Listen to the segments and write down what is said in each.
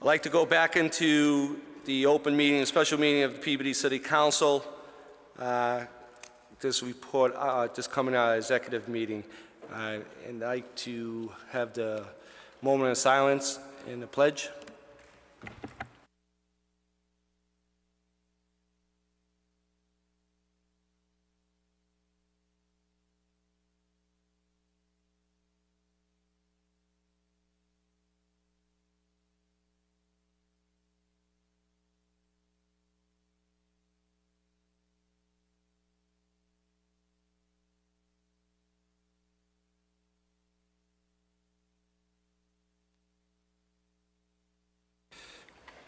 I'd like to go back into the open meeting, a special meeting of the Peabody City Council. This report just coming out of executive meeting. And I'd like to have the moment of silence and the pledge.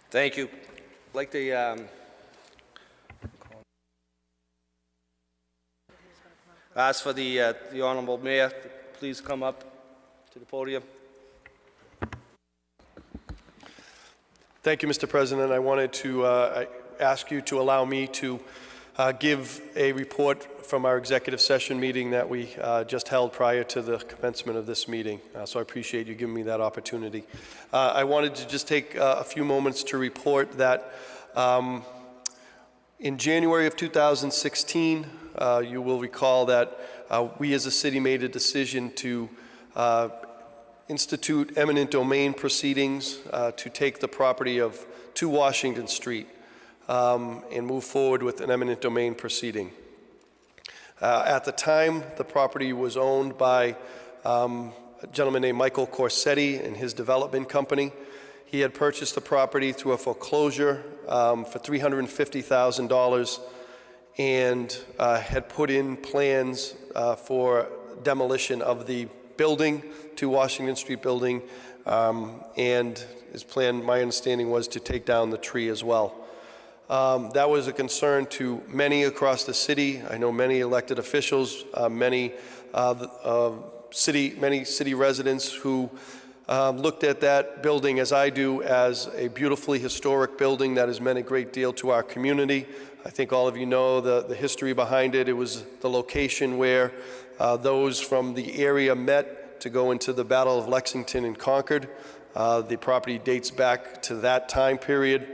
Thank you. I'd like to ask for the Honorable Mayor to please come up to the podium. Thank you, Mr. President. I wanted to ask you to allow me to give a report from our executive session meeting that we just held prior to the commencement of this meeting. So I appreciate you giving me that opportunity. I wanted to just take a few moments to report that in January of 2016, you will recall that we as a city made a decision to institute eminent domain proceedings to take the property of 2 Washington Street and move forward with an eminent domain proceeding. At the time, the property was owned by a gentleman named Michael Corsetti and his development company. He had purchased the property through a foreclosure for $350,000 and had put in plans for demolition of the building, 2 Washington Street building, and his plan, my understanding, was to take down the tree as well. That was a concern to many across the city. I know many elected officials, many city residents who looked at that building, as I do, as a beautifully historic building that has meant a great deal to our community. I think all of you know the history behind it. It was the location where those from the area met to go into the Battle of Lexington and Concord. The property dates back to that time period.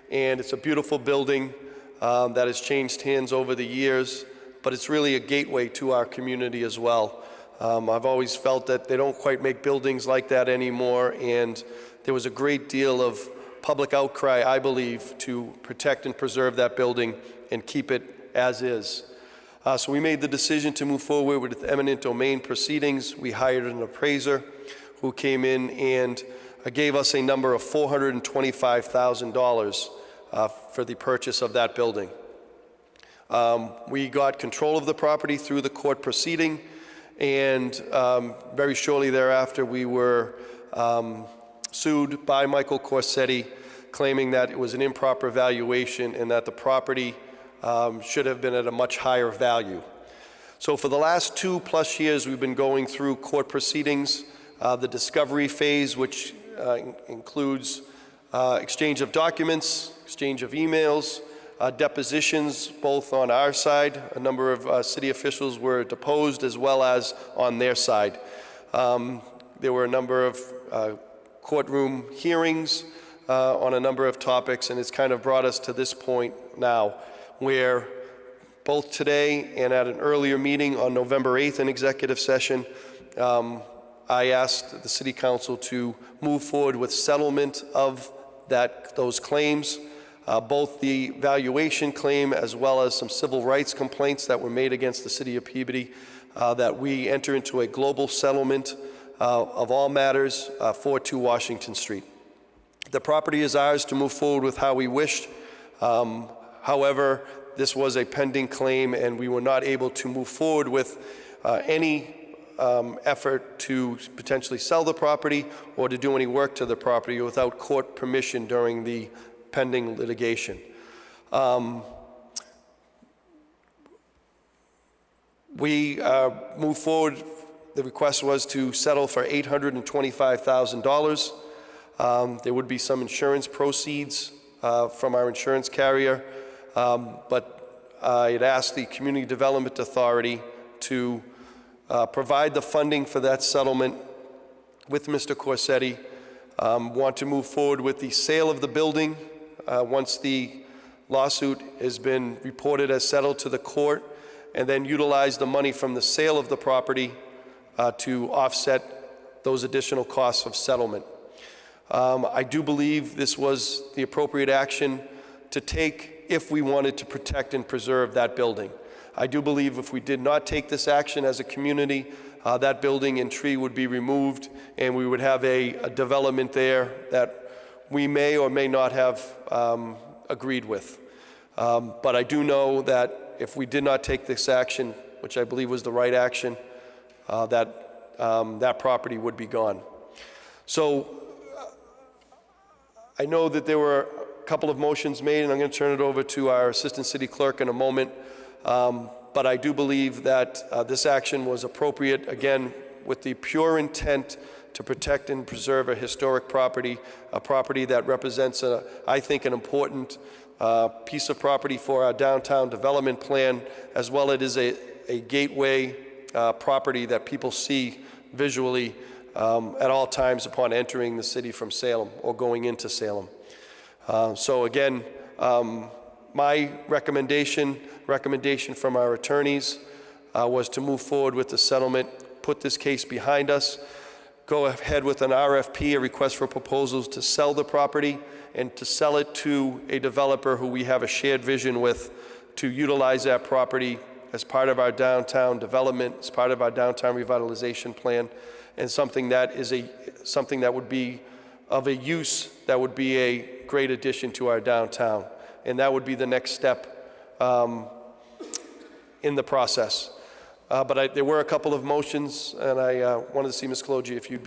And it's a beautiful building that has changed hands over the years, but it's really a gateway to our community as well. I've always felt that they don't quite make buildings like that anymore, and there was a great deal of public outcry, I believe, to protect and preserve that building and keep it as is. So we made the decision to move forward with eminent domain proceedings. We hired an appraiser who came in and gave us a number of $425,000 for the purchase of that building. We got control of the property through the court proceeding, and very shortly thereafter we were sued by Michael Corsetti, claiming that it was an improper valuation and that the property should have been at a much higher value. So for the last 2+ years we've been going through court proceedings, the discovery phase, which includes exchange of documents, exchange of emails, depositions both on our side. A number of city officials were deposed as well as on their side. There were a number of courtroom hearings on a number of topics, and it's kind of brought us to this point now where both today and at an earlier meeting on November 8th in executive session, I asked the City Council to move forward with settlement of those claims, both the valuation claim as well as some civil rights complaints that were made against the City of Peabody, that we enter into a global settlement of all matters for 2 Washington Street. The property is ours to move forward with how we wished. However, this was a pending claim and we were not able to move forward with any effort to potentially sell the property or to do any work to the property without court permission during the pending litigation. We moved forward. The request was to settle for $825,000. There would be some insurance proceeds from our insurance carrier, but I had asked the Community Development Authority to provide the funding for that settlement with Mr. Corsetti want to move forward with the sale of the building once the lawsuit has been reported as settled to the court, and then utilize the money from the sale of the property to offset those additional costs of settlement. I do believe this was the appropriate action to take if we wanted to protect and preserve that building. I do believe if we did not take this action as a community, that building and tree would be removed, and we would have a development there that we may or may not have agreed with. But I do know that if we did not take this action, which I believe was the right action, that property would be gone. So I know that there were a couple of motions made, and I'm going to turn it over to our Assistant City Clerk in a moment. But I do believe that this action was appropriate, again, with the pure intent to protect and preserve a historic property, a property that represents, I think, an important piece of property for our downtown development plan, as well as it is a gateway property that people see visually at all times upon entering the city from Salem or going into Salem. So again, my recommendation from our attorneys was to move forward with the settlement, put this case behind us, go ahead with an RFP, a request for proposals, to sell the property and to sell it to a developer who we have a shared vision with to utilize that property as part of our downtown development, as part of our downtown revitalization plan, and something that would be of a use that would be a great addition to our downtown. And that would be the next step in the process. But there were a couple of motions, and I wanted to see Ms. Clogie if you'd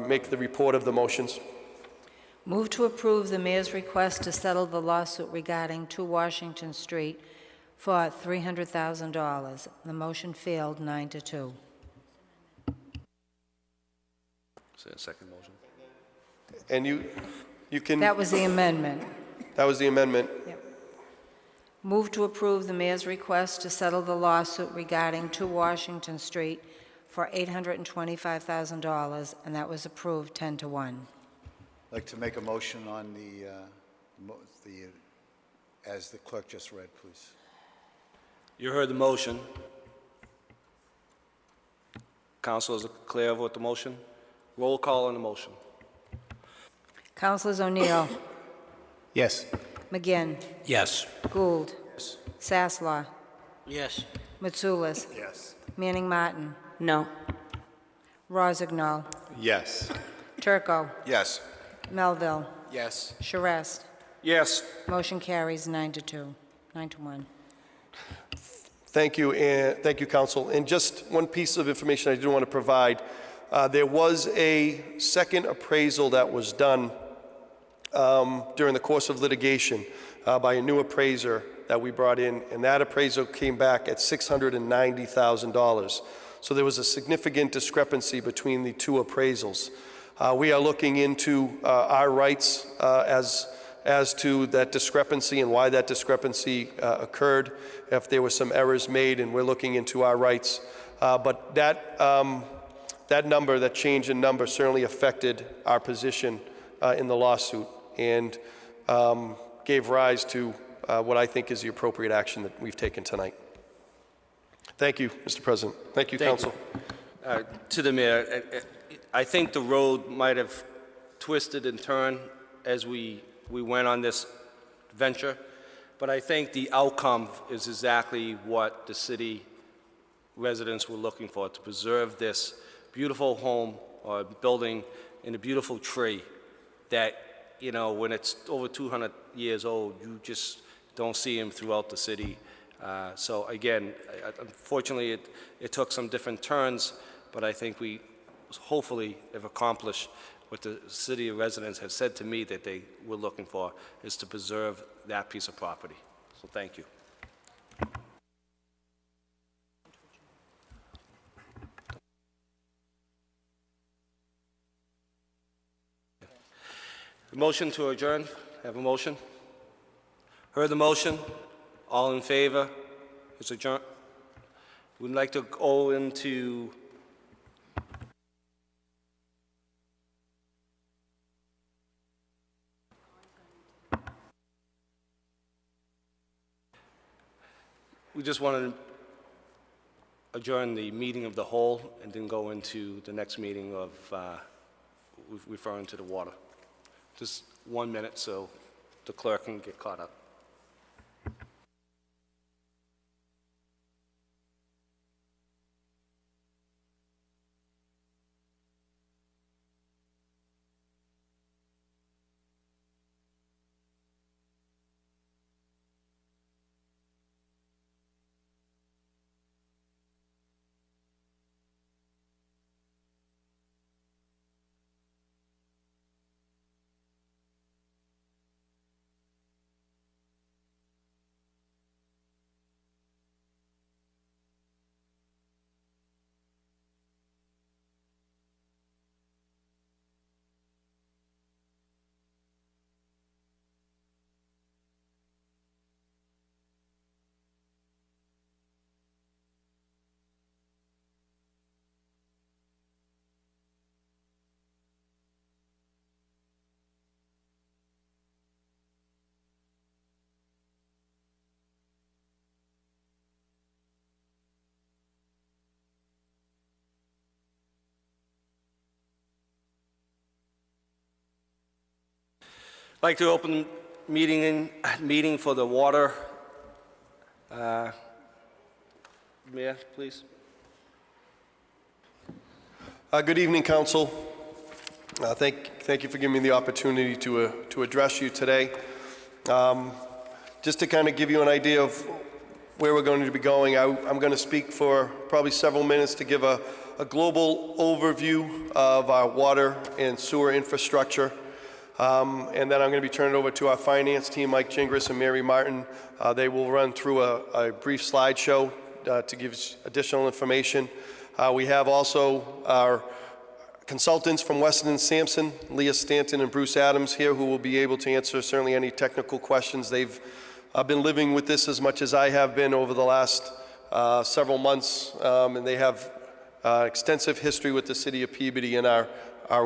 make the report of the motions. Move to approve the mayor's request to settle the lawsuit regarding 2 Washington Street for $300,000. The motion failed 9-2. Say a second motion. And you can... That was the amendment. That was the amendment. Yep. Move to approve the mayor's request to settle the lawsuit regarding 2 Washington Street for $825,000, and that was approved 10-1. I'd like to make a motion on as the clerk just read, please. You heard the motion. Council, is it clear with the motion? Roll call on the motion. Councilors O'Neill, Yes. McGinn, Yes. Gould, Yes. Sasslaw, Yes. Mitsoulas, Yes. Manning Martin, No. Rosignol, Yes. Turco, Yes. Melville, Yes. Charest. Yes. Motion carries 9-2, 9-1. Thank you, and thank you, Council. And just one piece of information I did want to provide. There was a second appraisal that was done during the course of litigation by a new appraiser that we brought in, and that appraisal came back at $690,000. So there was a significant discrepancy between the two appraisals. We are looking into our rights as to that discrepancy and why that discrepancy occurred, if there were some errors made, and we're looking into our rights. But that number, that change in number, certainly affected our position in the lawsuit and gave rise to what I think is the appropriate action that we've taken tonight. Thank you, Mr. President. Thank you, Council. To the mayor, I think the road might have twisted and turned as we went on this venture, but I think the outcome is exactly what the city residents were looking for, to preserve this beautiful home or building and a beautiful tree that, you know, when it's over 200 years old, you just don't see them throughout the city. So again, unfortunately, it took some different turns, but I think we hopefully have accomplished what the city residents have said to me that they were looking for, is to preserve that piece of property. So thank you. Motion to adjourn. Have a motion? Heard the motion? All in favor? It's adjourned. We'd like to go into we just wanted to adjourn the meeting of the whole and then go into the next meeting of referring to the water. Just 1 minute so the clerk can get caught up. I'd like to open meeting for the water. Mayor, please. Good evening, Council. Thank you for giving me the opportunity to address you today. Just to kind of give you an idea of where we're going to be going, I'm going to speak for probably several minutes to give a global overview of our water and sewer infrastructure. And then I'm going to be turning it over to our finance team, Mike Gingras and Mary Martin. They will run through a brief slideshow to give additional information. We have also our consultants from Weston & Sampson, Leah Stanton and Bruce Adams here, who will be able to answer certainly any technical questions. They've been living with this as much as I have been over the last several months, and they have extensive history with the city of Peabody and our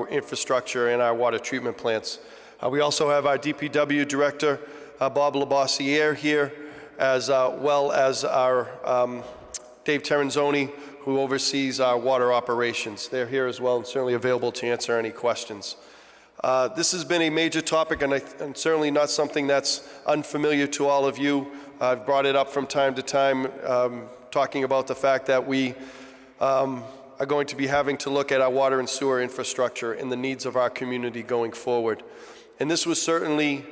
infrastructure and our water treatment plants. We also have our DPW director, Bob Labossiere, here, as well as our Dave Terenzoni, who oversees our water operations. They're here as well and certainly available to answer any questions. This has been a major topic and certainly not something that's unfamiliar to all of you. I've brought it up from time to time, talking about the fact that we are going to be having to look at our water and sewer infrastructure and the needs of our community going forward. And this was certainly,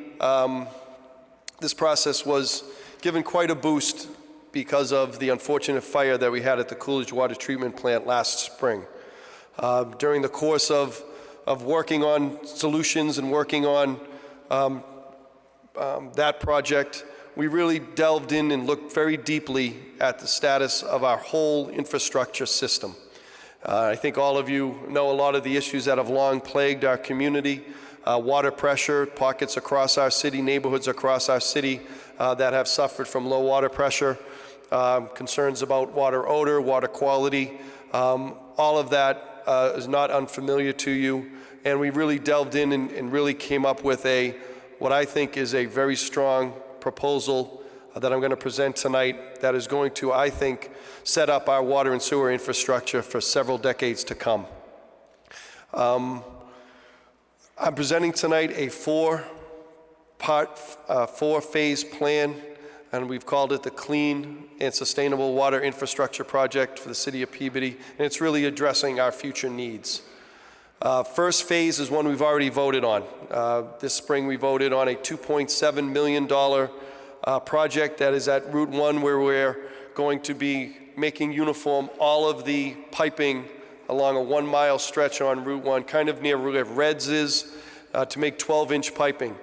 this process was given quite a boost because of the unfortunate fire that we had at the Coolidge Water Treatment Plant last spring. During the course of working on solutions and working on that project, we really delved in and looked very deeply at the status of our whole infrastructure system. I think all of you know a lot of the issues that have long plagued our community. Water pressure, pockets across our city, neighborhoods across our city that have suffered from low water pressure, concerns about water odor, water quality. All of that is not unfamiliar to you. And we really delved in and really came up with what I think is a very strong proposal that I'm going to present tonight that is going to, I think, set up our water and sewer infrastructure for several decades to come. I'm presenting tonight a four-phase plan, and we've called it the Clean and Sustainable Water Infrastructure Project for the City of Peabody, and it's really addressing our future needs. First phase is one we've already voted on. This spring we voted on a $2.7 million project that is at Route 1, where we're going to be making uniform all of the piping along a 1-mile stretch on Route 1, kind of near where Reds is, to make 12-inch piping.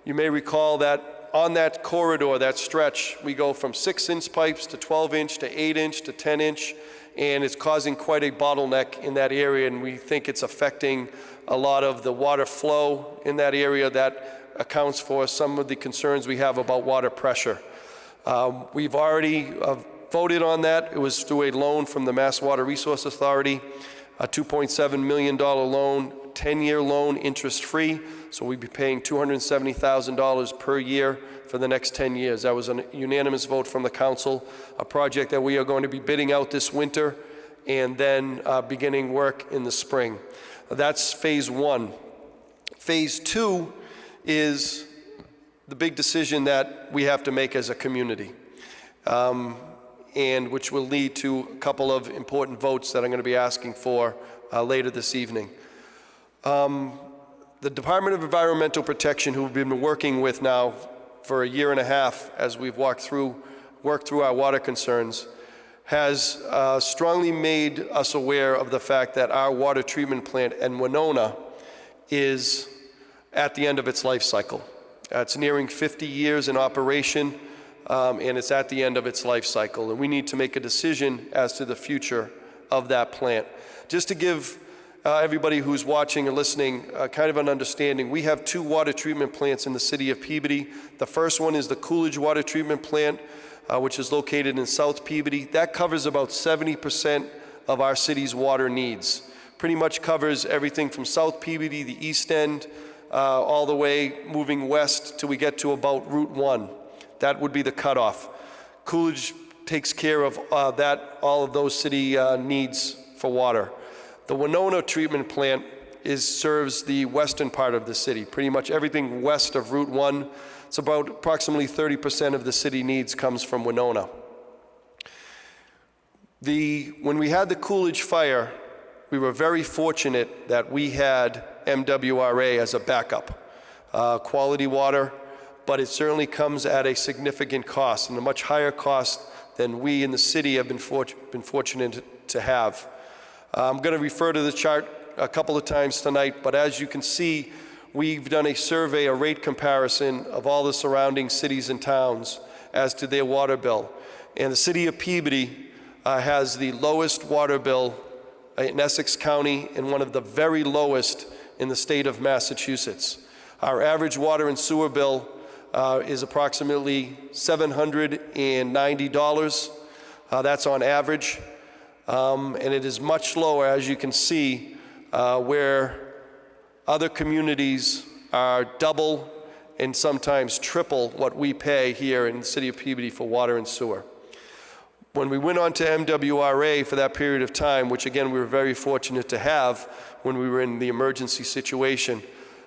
You may recall that on that corridor, that stretch, we go from 6-inch pipes to 12-inch to 8-inch to 10-inch, and it's causing quite a bottleneck in that area, and we think it's affecting a lot of the water flow in that area that accounts for some of the concerns we have about water pressure. We've already voted on that. It was through a loan from the Mass Water Resource Authority, a $2.7 million loan 10-year loan, interest-free, so we'd be paying $270,000 per year for the next 10 years. That was a unanimous vote from the council, a project that we are going to be bidding out this winter and then beginning work in the spring. That's phase one. Phase two is the big decision that we have to make as a community, and which will lead to a couple of important votes that I'm going to be asking for later this evening. The Department of Environmental Protection, who we've been working with now for a year and a half as we've worked through our water concerns, has strongly made us aware of the fact that our water treatment plant in Winona is at the end of its life cycle. It's nearing 50 years in operation, and it's at the end of its life cycle, and we need to make a decision as to the future of that plant. Just to give everybody who's watching and listening kind of an understanding, we have two water treatment plants in the city of Peabody. The first one is the Coolidge Water Treatment Plant, which is located in South Peabody. That covers about 70% of our city's water needs. Pretty much covers everything from South Peabody, the East End, all the way moving west till we get to about Route 1. That would be the cutoff. Coolidge takes care of all of those city needs for water. The Winona treatment plant serves the western part of the city, pretty much everything west of Route 1. It's about approximately 30% of the city needs comes from Winona. When we had the Coolidge fire, we were very fortunate that we had MWRA as a backup. Quality water, but it certainly comes at a significant cost, and a much higher cost than we in the city have been fortunate to have. I'm going to refer to the chart a couple of times tonight, but as you can see, we've done a survey, a rate comparison of all the surrounding cities and towns as to their water bill. And the city of Peabody has the lowest water bill in Essex County and one of the very lowest in the state of Massachusetts. Our average water and sewer bill is approximately $790. That's on average. And it is much lower, as you can see, where other communities are double and sometimes triple what we pay here in the city of Peabody for water and sewer. When we went on to MWRA for that period of time, which again we were very fortunate to have when we were in the emergency situation,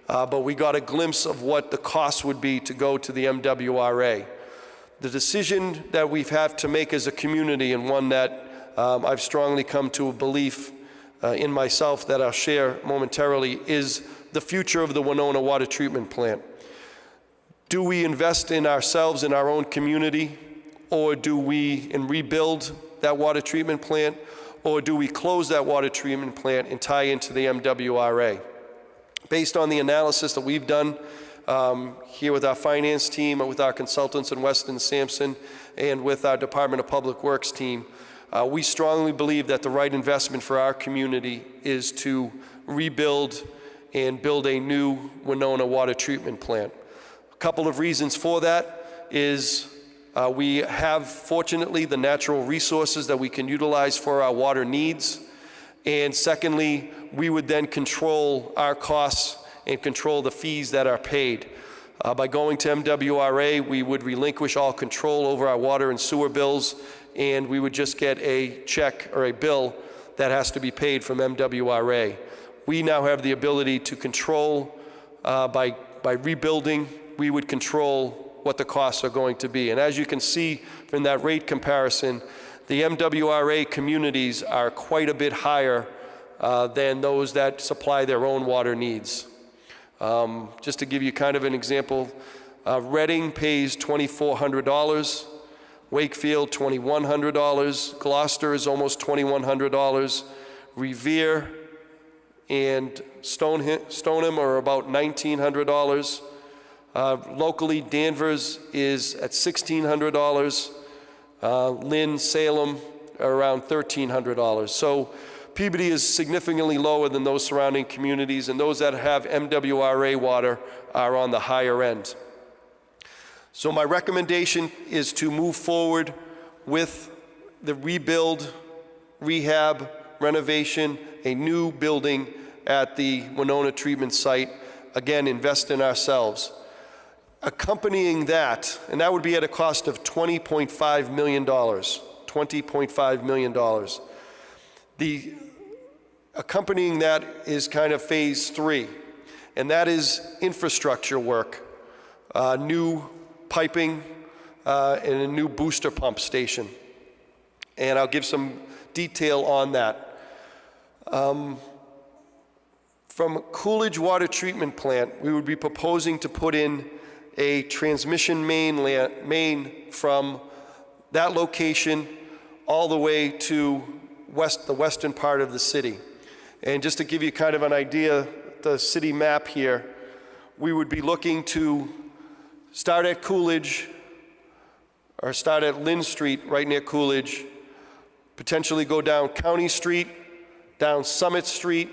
but we got a glimpse of what the cost would be to go to the MWRA. The decision that we've had to make as a community, and one that I've strongly come to a belief in myself that I'll share momentarily, is the future of the Winona Water Treatment Plant. Do we invest in ourselves, in our own community, or do we rebuild that water treatment plant, or do we close that water treatment plant and tie into the MWRA? Based on the analysis that we've done here with our finance team, with our consultants in Weston Sampson, and with our Department of Public Works team, we strongly believe that the right investment for our community is to rebuild and build a new Winona water treatment plant. A couple of reasons for that is we have, fortunately, the natural resources that we can utilize for our water needs. And secondly, we would then control our costs and control the fees that are paid. By going to MWRA, we would relinquish all control over our water and sewer bills, and we would just get a check or a bill that has to be paid from MWRA. We now have the ability to control, by rebuilding, we would control what the costs are going to be. And as you can see from that rate comparison, the MWRA communities are quite a bit higher than those that supply their own water needs. Just to give you kind of an example, Reading pays $2,400, Wakefield $2,100, Gloucester is almost $2,100, Revere and Stoneham are about $1,900. Locally, Danvers is at $1,600. Lynn, Salem are around $1,300. So Peabody is significantly lower than those surrounding communities, and those that have MWRA water are on the higher end. So my recommendation is to move forward with the rebuild, rehab, renovation, a new building at the Winona treatment site. Again, invest in ourselves. Accompanying that, and that would be at a cost of $20.5 million, $20.5 million. The accompanying that is kind of phase 3, and that is infrastructure work, new piping, and a new booster pump station. And I'll give some detail on that. From Coolidge Water Treatment Plant, we would be proposing to put in a transmission main from that location all the way to the western part of the city. And just to give you kind of an idea, the city map here, we would be looking to start at Coolidge, or start at Lynn Street, right near Coolidge, potentially go down County Street, down Summit Street.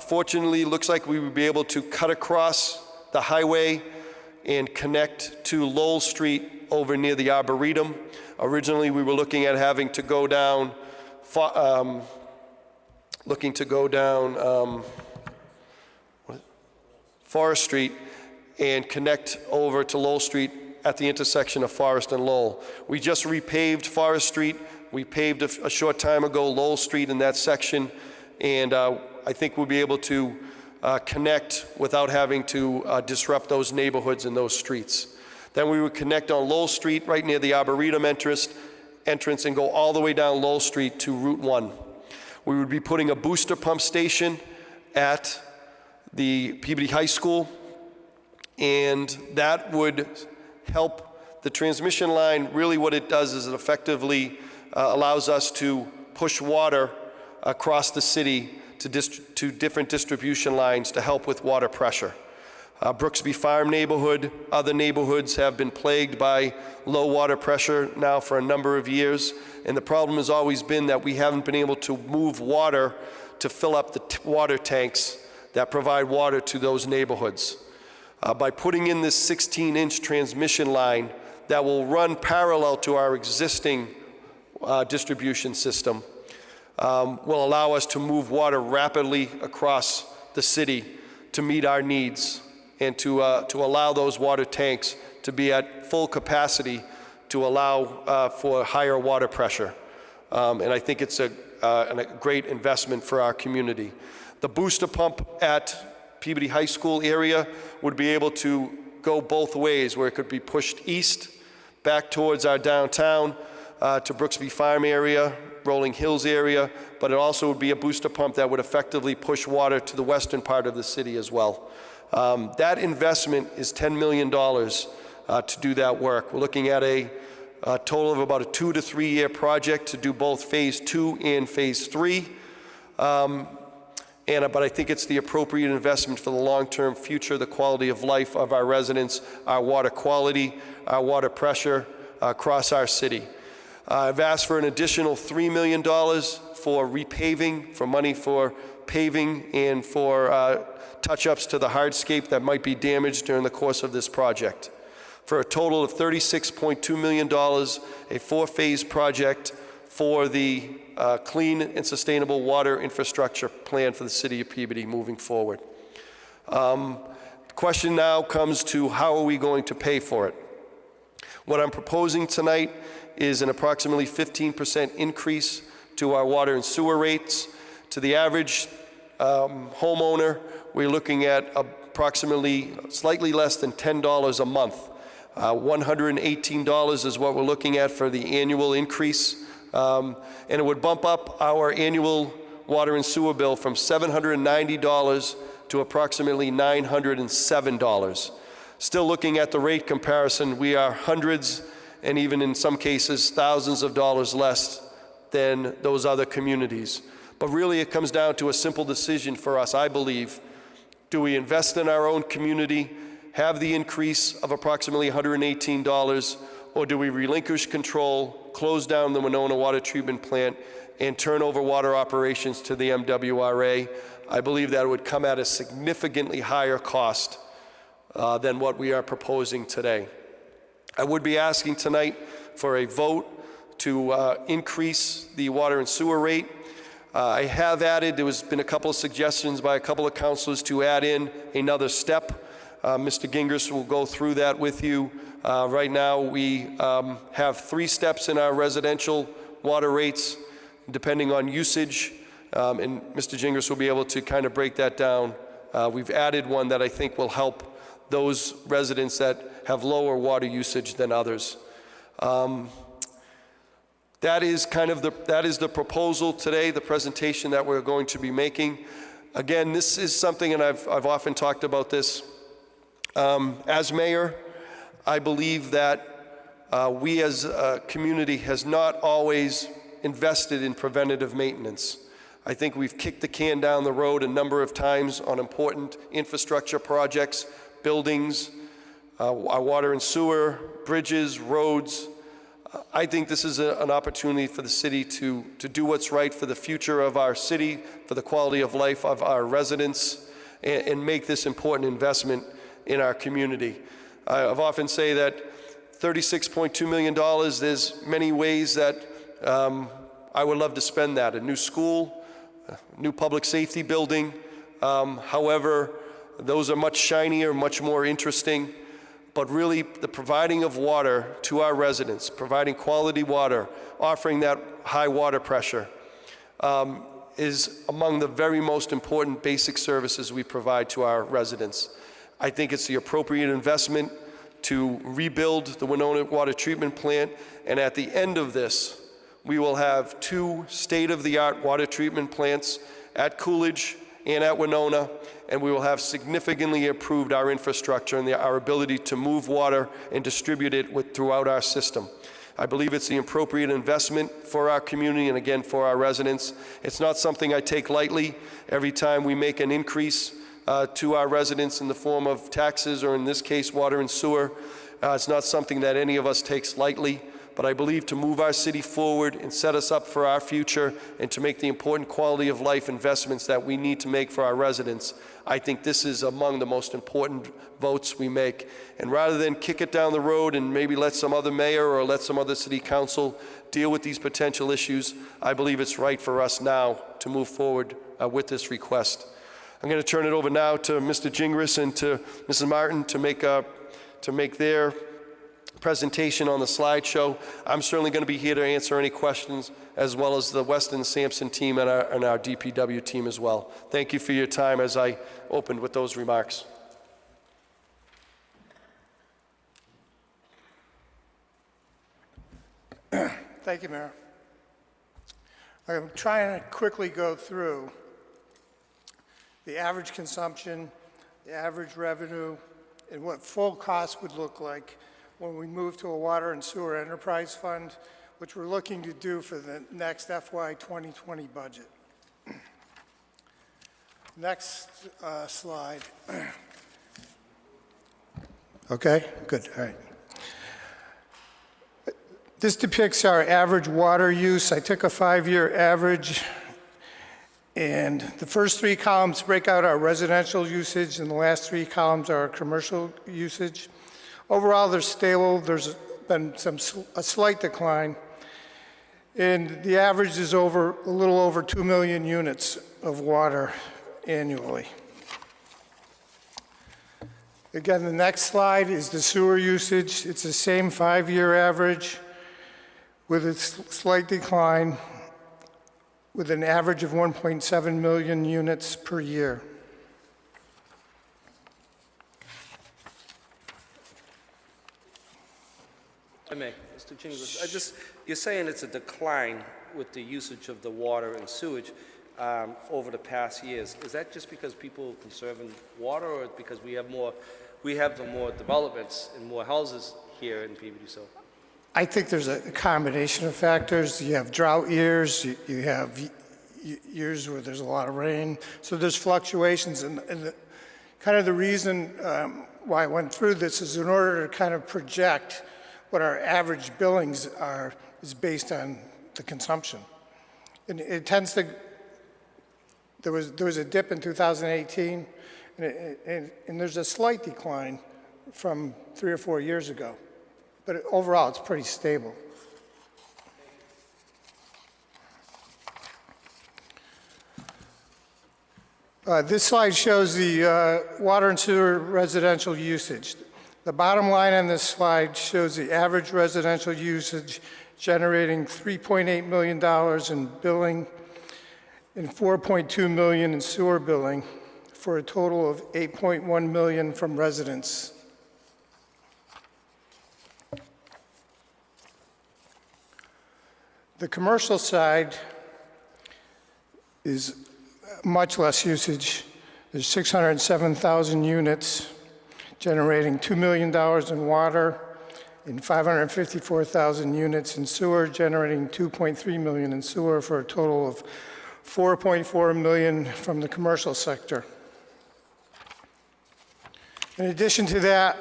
Fortunately, looks like we would be able to cut across the highway and connect to Lowell Street over near the Arboretum. Originally, we were looking at having to go down, Forest Street and connect over to Lowell Street at the intersection of Forest and Lowell. We just repaved Forest Street. We paved a short time ago Lowell Street in that section, and I think we'll be able to connect without having to disrupt those neighborhoods and those streets. Then we would connect on Lowell Street right near the Arboretum entrance and go all the way down Lowell Street to Route 1. We would be putting a booster pump station at the Peabody High School, and that would help the transmission line. Really what it does is it effectively allows us to push water across the city to different distribution lines to help with water pressure. Brooksby Farm neighborhood, other neighborhoods have been plagued by low water pressure now for a number of years, and the problem has always been that we haven't been able to move water to fill up the water tanks that provide water to those neighborhoods. By putting in this 16-inch transmission line that will run parallel to our existing distribution system, will allow us to move water rapidly across the city to meet our needs and to allow those water tanks to be at full capacity to allow for higher water pressure. And I think it's a great investment for our community. The booster pump at Peabody High School area would be able to go both ways, where it could be pushed east back towards our downtown to Brooksby Farm area, Rolling Hills area, but it also would be a booster pump that would effectively push water to the western part of the city as well. That investment is $10 million to do that work. We're looking at a total of about a 2 to 3 year project to do both phase 2 and phase 3. But I think it's the appropriate investment for the long-term future, the quality of life of our residents, our water quality, our water pressure across our city. I've asked for an additional $3 million for repaving, for money for paving and for touch-ups to the hardscape that might be damaged during the course of this project. For a total of $36.2 million, a 4-phase project for the clean and sustainable water infrastructure plan for the city of Peabody moving forward. The question now comes to how are we going to pay for it? What I'm proposing tonight is an approximately 15% increase to our water and sewer rates. To the average homeowner, we're looking at approximately slightly less than $10 a month. $118 is what we're looking at for the annual increase. And it would bump up our annual water and sewer bill from $790 to approximately $907. Still looking at the rate comparison, we are hundreds and even in some cases thousands of dollars less than those other communities. But really it comes down to a simple decision for us, I believe. Do we invest in our own community, have the increase of approximately $118, or do we relinquish control, close down the Winona Water Treatment Plant, and turn over water operations to the MWRA? I believe that would come at a significantly higher cost than what we are proposing today. I would be asking tonight for a vote to increase the water and sewer rate. I have added, there has been a couple of suggestions by a couple of councilors to add in another step. Mr. Gingras will go through that with you. Right now, we have 3 steps in our residential water rates, depending on usage, and Mr. Gingras will be able to kind of break that down. We've added one that I think will help those residents that have lower water usage than others. That is the proposal today, the presentation that we're going to be making. Again, this is something, and I've often talked about this. As mayor, I believe that we as a community has not always invested in preventative maintenance. I think we've kicked the can down the road a number of times on important infrastructure projects, buildings, our water and sewer, bridges, roads. I think this is an opportunity for the city to do what's right for the future of our city, for the quality of life of our residents, and make this important investment in our community. I've often say that $36.2 million, there's many ways that I would love to spend that. A new school, a new public safety building. However, those are much shinier, much more interesting. But really, the providing of water to our residents, providing quality water, offering that high water pressure, is among the very most important basic services we provide to our residents. I think it's the appropriate investment to rebuild the Winona Water Treatment Plant, and at the end of this, we will have 2 state-of-the-art water treatment plants at Coolidge and at Winona, and we will have significantly improved our infrastructure and our ability to move water and distribute it throughout our system. I believe it's the appropriate investment for our community and again for our residents. It's not something I take lightly. Every time we make an increase to our residents in the form of taxes, or in this case water and sewer, it's not something that any of us takes lightly. But I believe to move our city forward and set us up for our future and to make the important quality of life investments that we need to make for our residents, I think this is among the most important votes we make. And rather than kick it down the road and maybe let some other mayor or let some other city council deal with these potential issues, I believe it's right for us now to move forward with this request. I'm going to turn it over now to Mr. Gingras and to Mrs. Martin to make their presentation on the slideshow. I'm certainly going to be here to answer any questions, as well as the Weston Sampson team and our DPW team as well. Thank you for your time as I opened with those remarks. Thank you, Mayor. I'm trying to quickly go through the average consumption, the average revenue, and what full cost would look like when we move to a water and sewer enterprise fund, which we're looking to do for the next FY 2020 budget. Next slide. Okay, good, all right. This depicts our average water use. I took a 5-year average, and the first 3 columns break out our residential usage, and the last 3 columns are our commercial usage. Overall, they're stable. There's been a slight decline, and the average is a little over 2 million units of water annually. Again, the next slide is the sewer usage. It's the same 5-year average with a slight decline, with an average of 1.7 million units per year. Mr. Gingras, you're saying it's a decline with the usage of the water and sewage over the past years. Is that just because people are conserving water, or because we have more developments and more houses here in Peabody? So, I think there's a combination of factors. You have drought years, you have years where there's a lot of rain, so there's fluctuations. And kind of the reason why I went through this is in order to kind of project what our average billings are is based on the consumption. And it tends to, there was a dip in 2018, and there's a slight decline from 3 or 4 years ago. But overall, it's pretty stable. This slide shows the water and sewer residential usage. The bottom line on this slide shows the average residential usage generating $3.8 million in billing and $4.2 million in sewer billing, for a total of $8.1 million from residents. The commercial side is much less usage. There's 607,000 units, generating $2 million in water, and 554,000 units in sewer, generating $2.3 million in sewer, for a total of $4.4 million from the commercial sector. In addition to that,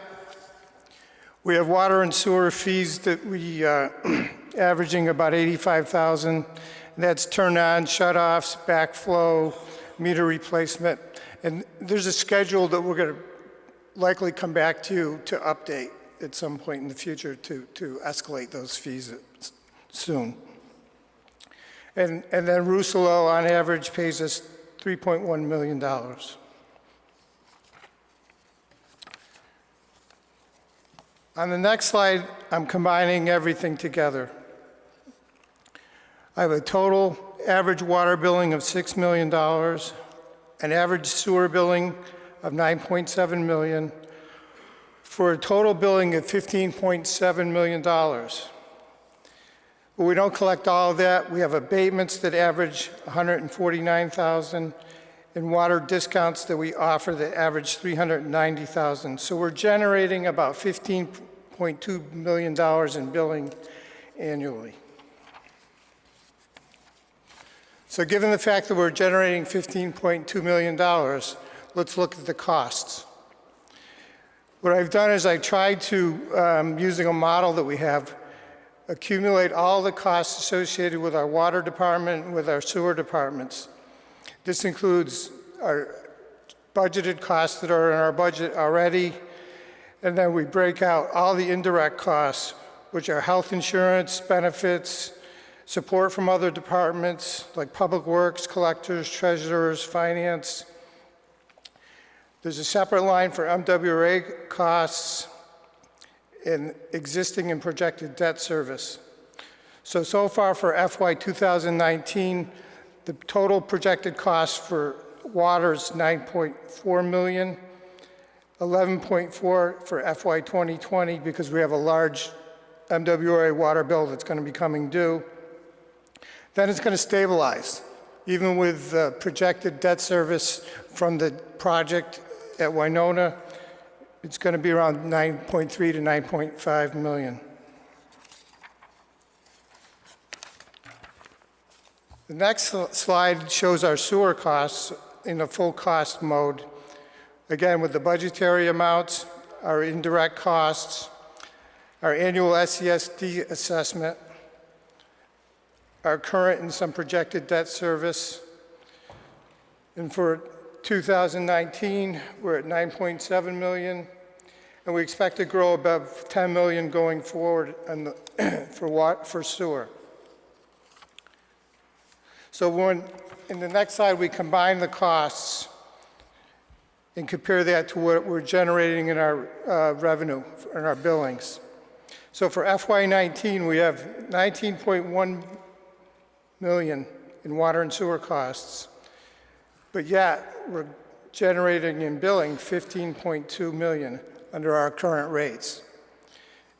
we have water and sewer fees that we averaging about $85,000. That's turn on, shut-offs, backflow, meter replacement. And there's a schedule that we're going to likely come back to update at some point in the future to escalate those fees soon. And then Rousselot, on average, pays us $3.1 million. On the next slide, I'm combining everything together. I have a total average water billing of $6 million, an average sewer billing of $9.7 million, for a total billing of $15.7 million. But we don't collect all of that. We have abatements that average $149,000 and water discounts that we offer that average $390,000. So we're generating about $15.2 million in billing annually. So given the fact that we're generating $15.2 million, let's look at the costs. What I've done is I tried to, using a model that we have, accumulate all the costs associated with our water department and with our sewer departments. This includes our budgeted costs that are in our budget already, and then we break out all the indirect costs, which are health insurance, benefits, support from other departments like public works, collectors, treasurers, finance. There's a separate line for MWRA costs and existing and projected debt service. So far for FY 2019, the total projected cost for water is $9.4 million, 11.4 for FY 2020 because we have a large MWRA water bill that's going to be coming due. Then it's going to stabilize. Even with projected debt service from the project at Winona, it's going to be around 9.3 to 9.5 million. The next slide shows our sewer costs in a full cost mode. Again, with the budgetary amounts, our indirect costs, our annual SESD assessment, our current and some projected debt service. And for 2019, we're at 9.7 million, and we expect to grow above 10 million going forward on the, for sewer. So when, in the next slide, we combine the costs and compare that to what we're generating in our revenue, in our billings. So for FY19, we have 19.1 million in water and sewer costs, but yet we're generating in billing 15.2 million under our current rates.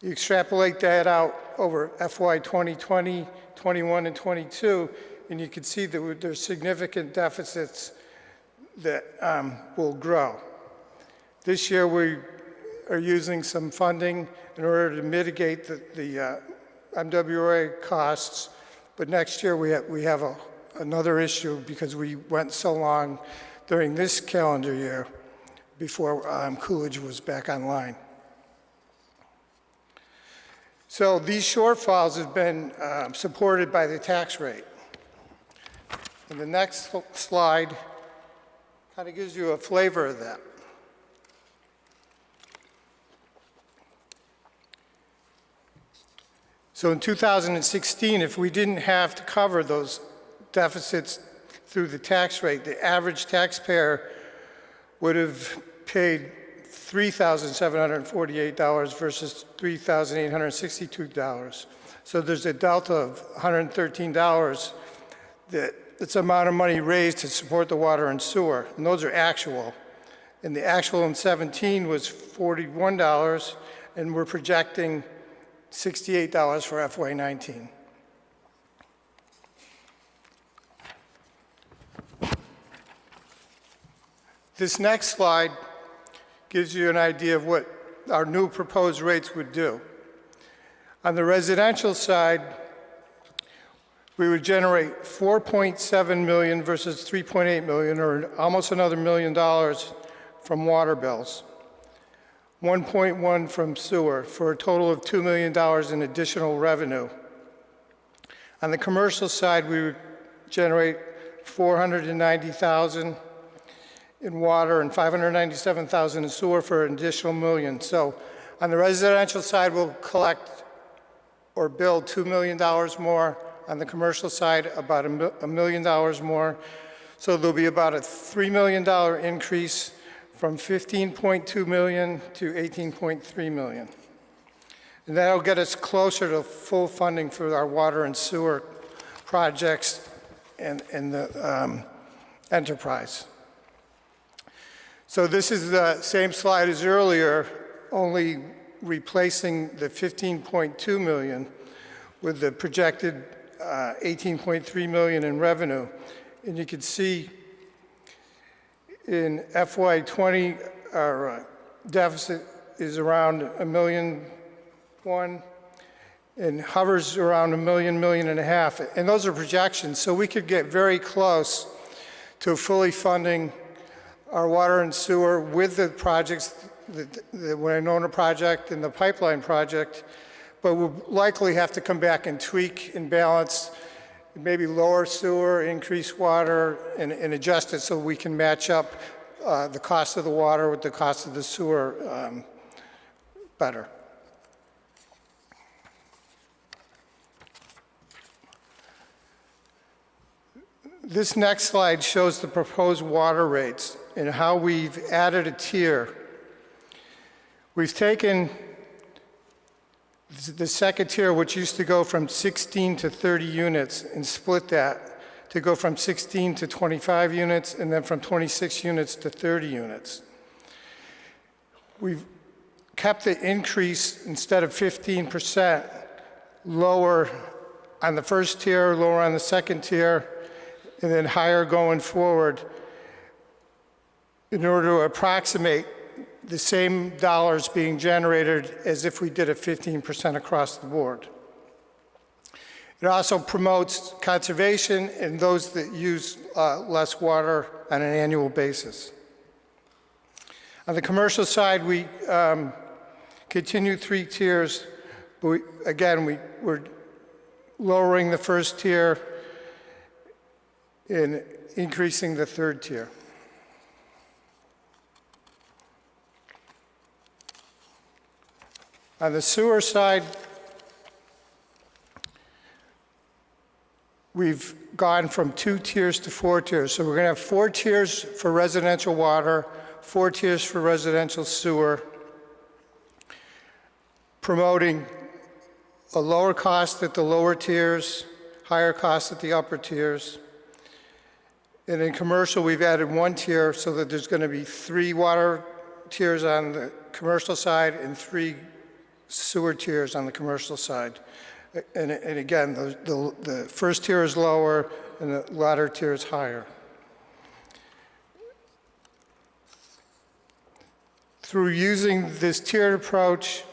You extrapolate that out over FY 2020, 21, and 22, and you can see that there's significant deficits that will grow. This year we are using some funding in order to mitigate the MWRA costs, but next year we have another issue because we went so long during this calendar year before Coolidge was back online. So these shortfalls have been supported by the tax rate. And the next slide kind of gives you a flavor of that. So in 2016, if we didn't have to cover those deficits through the tax rate, the average taxpayer would have paid $3,748 versus $3,862. So there's a delta of $113 that's the amount of money raised to support the water and sewer, and those are actual. And the actual in 17 was $41, and we're projecting $68 for FY19. This next slide gives you an idea of what our new proposed rates would do. On the residential side, we would generate $4.7 million versus $3.8 million, or almost another $1 million from water bills, 1.1 from sewer, for a total of $2 million in additional revenue. On the commercial side, we would generate $490,000 in water and $597,000 in sewer for an additional $1 million. So on the residential side, we'll collect or build $2 million more. On the commercial side, about $1 million more. So there'll be about a $3 million increase from $15.2 million to $18.3 million. And that'll get us closer to full funding for our water and sewer projects and the enterprise. So this is the same slide as earlier, only replacing the $15.2 million with the projected $18.3 million in revenue. And you can see in FY20, our deficit is around $1.1 million and hovers around $1 million, $1.5 million. And those are projections, so we could get very close to fully funding our water and sewer with the projects, the Winona project and the pipeline project, but we'll likely have to come back and tweak and balance, maybe lower sewer, increase water, and adjust it so we can match up the cost of the water with the cost of the sewer better. This next slide shows the proposed water rates and how we've added a tier. We've taken the second tier, which used to go from 16 to 30 units, and split that to go from 16 to 25 units, and then from 26 units to 30 units. We've kept the increase, instead of 15%, lower on the first tier, lower on the second tier, and then higher going forward in order to approximate the same dollars being generated as if we did a 15% across the board. It also promotes conservation and those that use less water on an annual basis. On the commercial side, we continue 3 tiers, but we're lowering the first tier and increasing the third tier. On the sewer side, we've gone from 2 tiers to 4 tiers. So we're going to have 4 tiers for residential water, 4 tiers for residential sewer, promoting a lower cost at the lower tiers, higher cost at the upper tiers. And in commercial, we've added 1 tier so that there's going to be 3 water tiers on the commercial side and 3 sewer tiers on the commercial side. And again, the first tier is lower and the latter tier is higher. Through using this tiered approach,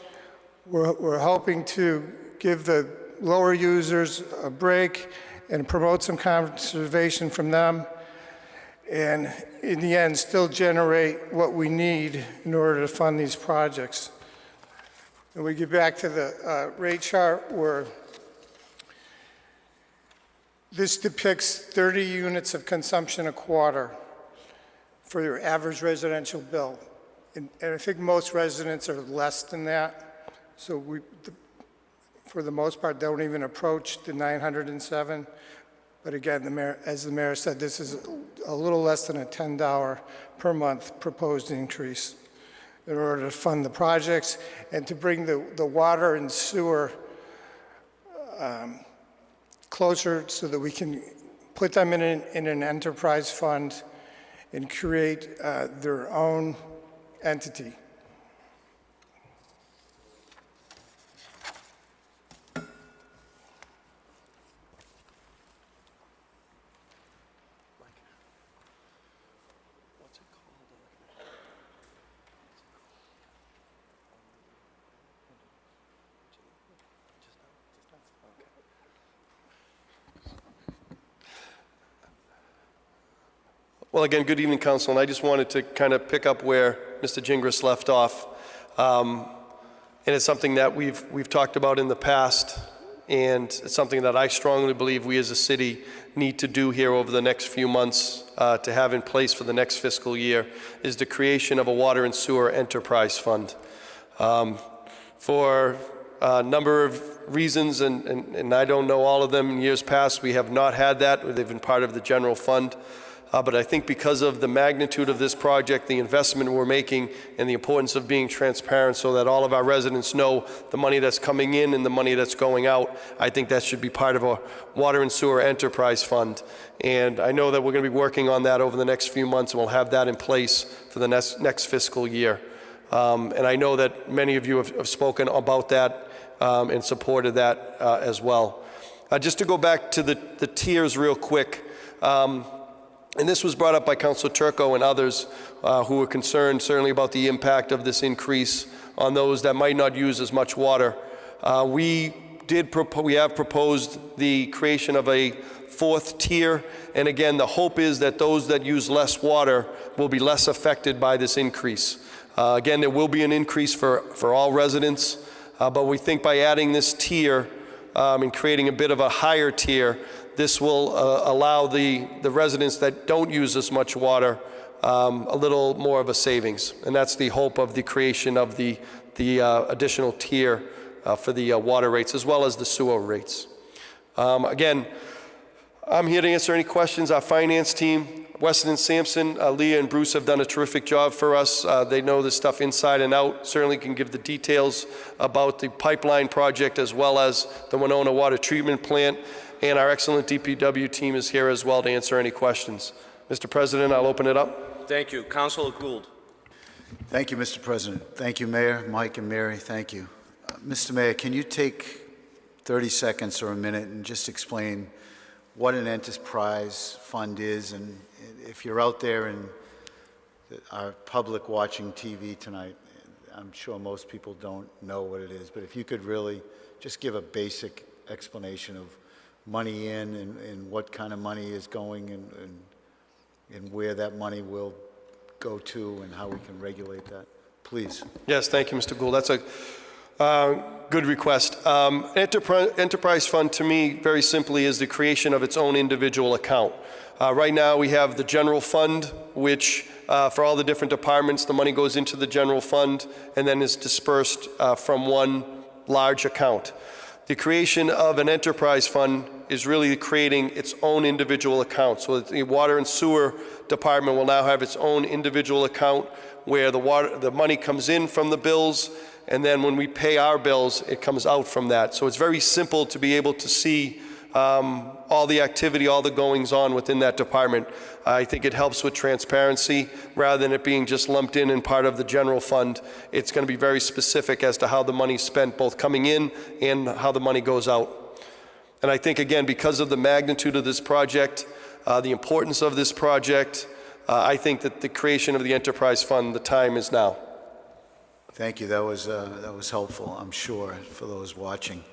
we're hoping to give the lower users a break and promote some conservation from them, and in the end, still generate what we need in order to fund these projects. And we get back to the rate chart where this depicts 30 units of consumption a quarter for your average residential bill. And I think most residents are less than that. So for the most part, don't even approach the 907. But again, as the mayor said, this is a little less than a $10 per month proposed increase in order to fund the projects and to bring the water and sewer closer so that we can put them in an enterprise fund and create their own entity. Well, again, good evening, Council, and I just wanted to kind of pick up where Mr. Gingras left off. And it's something that we've talked about in the past, and it's something that I strongly believe we as a city need to do here over the next few months to have in place for the next fiscal year, is the creation of a water and sewer enterprise fund. For a number of reasons, and I don't know all of them, in years past we have not had that. They've been part of the general fund. But I think because of the magnitude of this project, the investment we're making, and the importance of being transparent so that all of our residents know the money that's coming in and the money that's going out, I think that should be part of a water and sewer enterprise fund. And I know that we're going to be working on that over the next few months, and we'll have that in place for the next fiscal year. And I know that many of you have spoken about that and supported that as well. Just to go back to the tiers real quick, and this was brought up by Councilor Turco and others who were concerned certainly about the impact of this increase on those that might not use as much water. We have proposed the creation of a fourth tier, and again, the hope is that those that use less water will be less affected by this increase. Again, there will be an increase for all residents, but we think by adding this tier and creating a bit of a higher tier, this will allow the residents that don't use as much water a little more of a savings. And that's the hope of the creation of the additional tier for the water rates as well as the sewer rates. Again, I'm here to answer any questions. Our finance team, Weston and Sampson, Leah and Bruce have done a terrific job for us. They know this stuff inside and out, certainly can give the details about the pipeline project as well as the Winona Water Treatment Plant. And our excellent DPW team is here as well to answer any questions. Mr. President, I'll open it up. Thank you. Councilor Gould. Thank you, Mr. President. Thank you, Mayor, Mike, and Mary. Thank you. Mr. Mayor, can you take 30 seconds or a minute and just explain what an enterprise fund is? And if you're out there and our public watching TV tonight, I'm sure most people don't know what it is, but if you could really just give a basic explanation of money in and what kind of money is going and where that money will go to and how we can regulate that, please. Yes, thank you, Mr. Gould. That's a good request. Enterprise fund to me, very simply, is the creation of its own individual account. Right now we have the general fund, which for all the different departments, the money goes into the general fund and then is dispersed from one large account. The creation of an enterprise fund is really creating its own individual account. So the water and sewer department will now have its own individual account where the money comes in from the bills, and then when we pay our bills, it comes out from that. So it's very simple to be able to see all the activity, all the goings on within that department. I think it helps with transparency rather than it being just lumped in and part of the general fund. It's going to be very specific as to how the money's spent, both coming in and how the money goes out. And I think, again, because of the magnitude of this project, the importance of this project, I think that the creation of the enterprise fund, the time is now. Thank you. That was helpful, I'm sure, for those watching.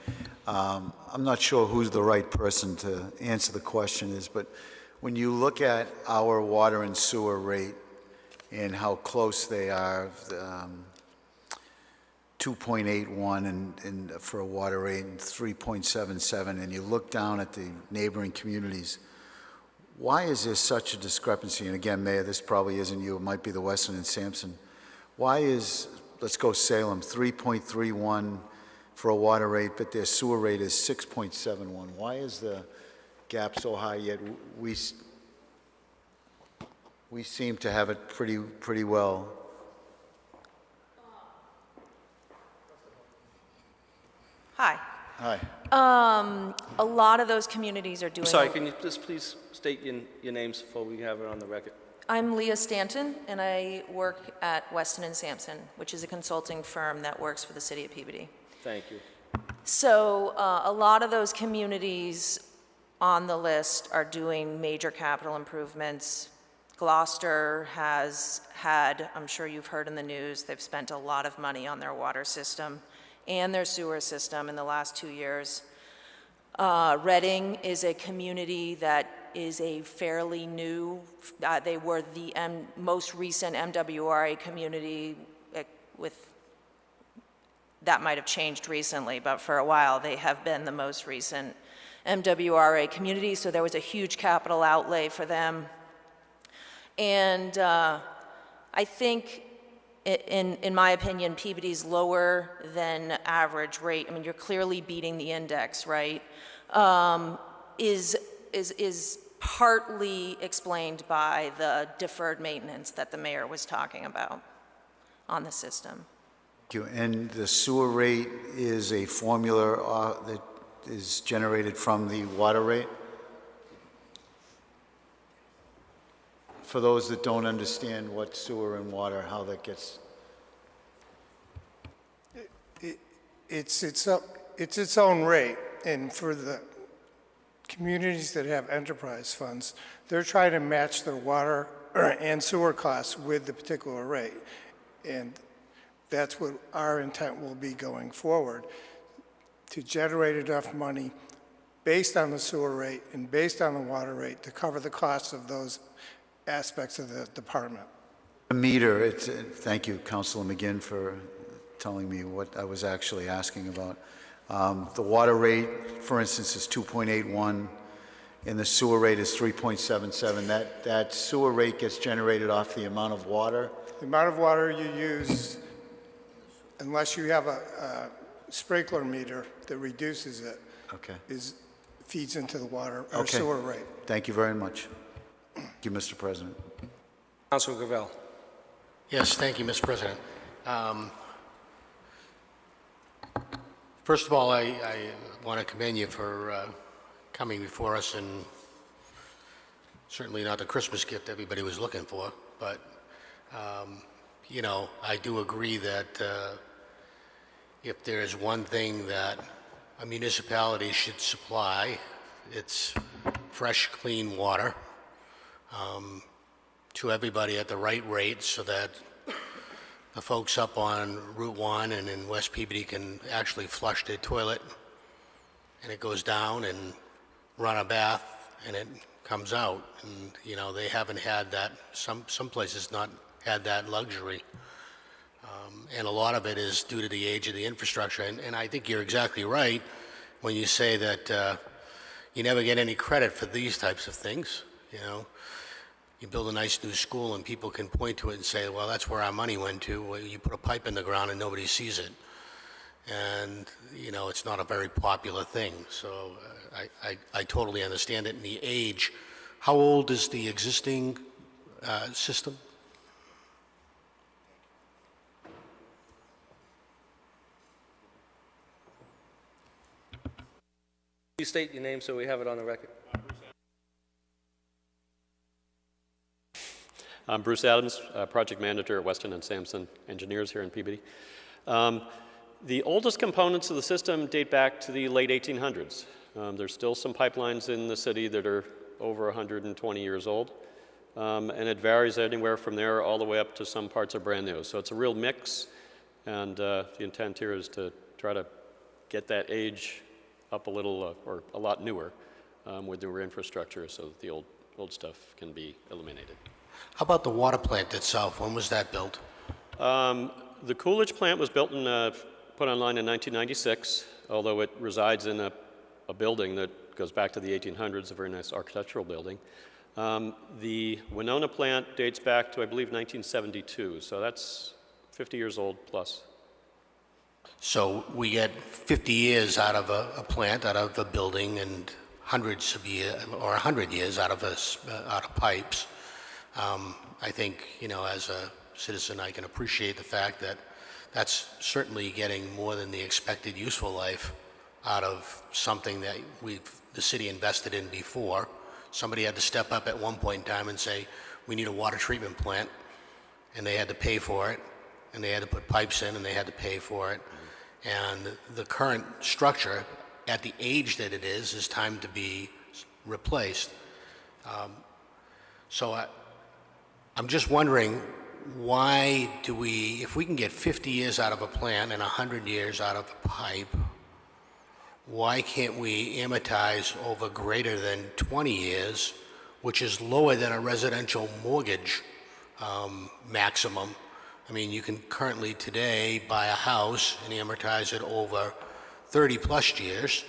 I'm not sure who's the right person to answer the question is, but when you look at our water and sewer rate and how close they are, 2.81 and for a water rate and 3.77, and you look down at the neighboring communities, why is there such a discrepancy? And again, Mayor, this probably isn't you, it might be the Weston and Sampson. Why is, let's go Salem, 3.31 for a water rate, but their sewer rate is 6.71? Why is the gap so high, yet we seem to have it pretty well. Hi. Hi. A lot of those communities are doing. I'm sorry, can you just please state your names before we have it on the record? I'm Leah Stanton, and I work at Weston and Sampson, which is a consulting firm that works for the city of Peabody. Thank you. So a lot of those communities on the list are doing major capital improvements. Gloucester has had, I'm sure you've heard in the news, they've spent a lot of money on their water system and their sewer system in the last 2 years. Reading is a community that is a fairly new, they were the most recent MWRA community with, that might have changed recently, but for a while they have been the most recent MWRA community, so there was a huge capital outlay for them. And I think, in my opinion, Peabody's lower than average rate, I mean, you're clearly beating the index, right? Is partly explained by the deferred maintenance that the mayor was talking about on the system. Thank you. And the sewer rate is a formula that is generated from the water rate? For those that don't understand what sewer and water, how that gets... It's its own rate, and for the communities that have enterprise funds, they're trying to match their water and sewer costs with the particular rate. And that's what our intent will be going forward, to generate enough money based on the sewer rate and based on the water rate to cover the costs of those aspects of the department. The meter, thank you, Councilor McGinn, for telling me what I was actually asking about. The water rate, for instance, is 2.81, and the sewer rate is 3.77. That sewer rate gets generated off the amount of water. The amount of water you use, unless you have a sprinkler meter that reduces it, Okay. feeds into the water or Okay. sewer rate. Thank you very much. Thank you, Mr. President. Councilor Gravel. Yes, thank you, Mr. President. First of all, I want to commend you for coming before us, and certainly not the Christmas gift everybody was looking for, but, you know, I do agree that if there is one thing that a municipality should supply, it's fresh, clean water to everybody at the right rate, so that the folks up on Route 1 and in West Peabody can actually flush their toilet, and it goes down, and run a bath, and it comes out. And, you know, they haven't had that, some places not had that luxury. And a lot of it is due to the age of the infrastructure. And I think you're exactly right when you say that you never get any credit for these types of things, you know. You build a nice new school and people can point to it and say, well, that's where our money went to. Well, you put a pipe in the ground and nobody sees it. And, you know, it's not a very popular thing. So I totally understand it. And the age, how old is the existing system? Please state your name so we have it on the record. I'm Bruce Adams, project manager at Weston and Sampson Engineers here in Peabody. The oldest components of the system date back to the late 1800s. There's still some pipelines in the city that are over 120 years old, and it varies anywhere from there all the way up to some parts are brand new. So it's a real mix, and the intent here is to try to get that age up a little, or a lot newer, with newer infrastructure, so that the old stuff can be eliminated. How about the water plant itself? When was that built? The Coolidge plant was built and put online in 1996, although it resides in a building that goes back to the 1800s, a very nice architectural building. The Winona plant dates back to, I believe, 1972, so that's 50 years old plus. So we get 50 years out of a plant, out of a building, and hundreds of years or 100 years out of pipes. I think, you know, as a citizen, I can appreciate the fact that that's certainly getting more than the expected useful life out of something that the city invested in before. Somebody had to step up at one point in time and say, we need a water treatment plant, and they had to pay for it, and they had to put pipes in, and they had to pay for it. And the current structure, at the age that it is time to be replaced. So I'm just wondering, why do we, if we can get 50 years out of a plant and 100 years out of a pipe, why can't we amortize over greater than 20 years, which is lower than a residential mortgage maximum? I mean, you can currently today buy a house and amortize it over 30 plus years,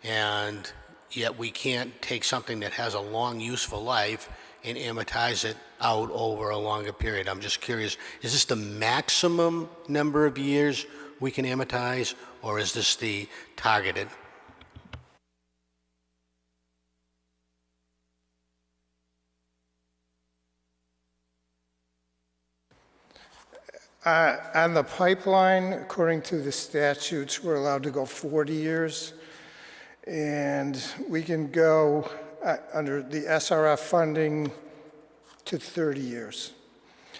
and yet we can't take something that has a long useful life and amortize it out over a longer period. I'm just curious, is this the maximum number of years we can amortize, or is this the targeted? On the pipeline, according to the statutes, we're allowed to go 40 years. And we can go under the SRF funding to 30 years.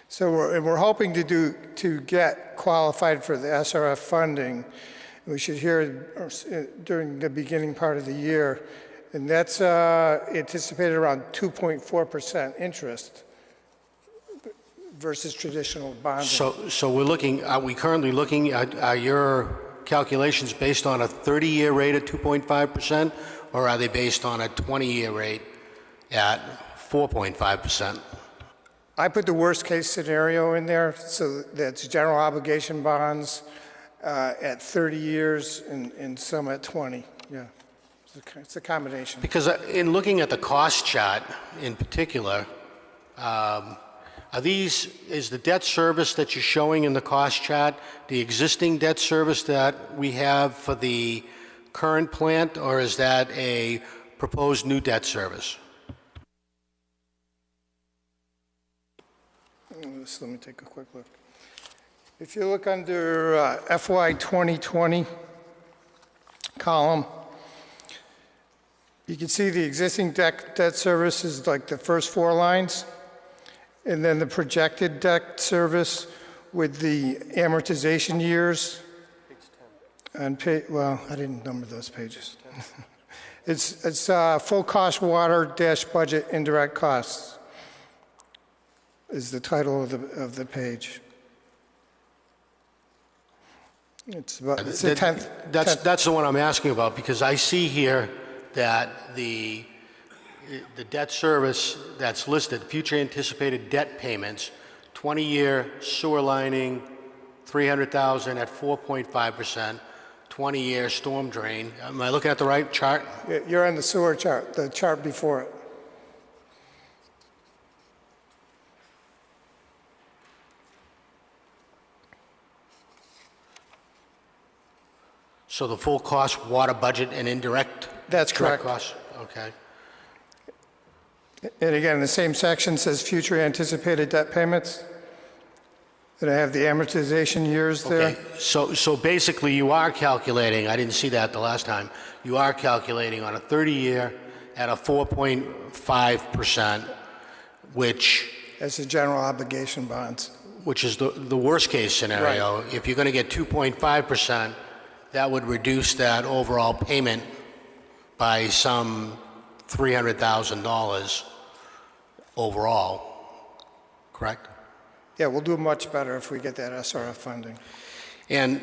So we're hoping to get qualified for the SRF funding. We should hear during the beginning part of the year, and that's anticipated around 2.4% interest versus traditional bonding. So we're looking, are we currently looking, are your calculations based on a 30-year rate at 2.5%, or are they based on a 20-year rate at 4.5%? I put the worst case scenario in there, so that's general obligation bonds at 30 years and some at 20, yeah. It's a combination. Because in looking at the cost chart in particular, is the debt service that you're showing in the cost chart the existing debt service that we have for the current plant, or is that a proposed new debt service? Let me take a quick look. If you look under FY 2020 column, you can see the existing debt service is like the first 4 lines, and then the projected debt service with the amortization years. On well, I didn't number those pages. It's full cost water dash budget indirect costs is the title of the page. It's about it's the 10th. That's the one I'm asking about, because I see here that the debt service that's listed, future anticipated debt payments, 20-year sewer lining, $300,000 at 4.5%, 20-year storm drain. Am I looking at the right chart? You're on the sewer chart, the chart before it. So the full cost water budget and indirect? That's correct. Costs? Okay. And again, the same section says future anticipated debt payments. Then I have the amortization years there. Okay. So basically you are calculating, I didn't see that the last time, you are calculating on a 30-year at a 4.5%, which... As the general obligation bonds. Which is the worst case scenario. Right. If you're going to get 2.5%, that would reduce that overall payment by some $300,000 overall, correct? Yeah, we'll do much better if we get that SRF funding. And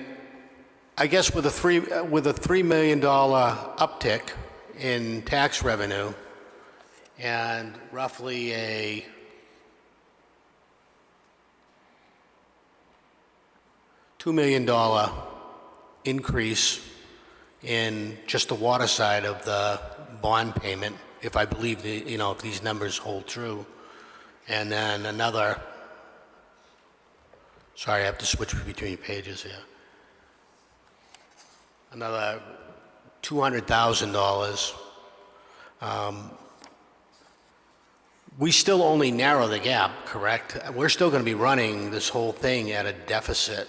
I guess with a $3 million uptick in tax revenue and roughly a $2 million increase in just the water side of the bond payment, if I believe if these numbers hold true, and then another, sorry, I have to switch between pages here, another $200,000 we still only narrow the gap, correct? We're still going to be running this whole thing at a deficit.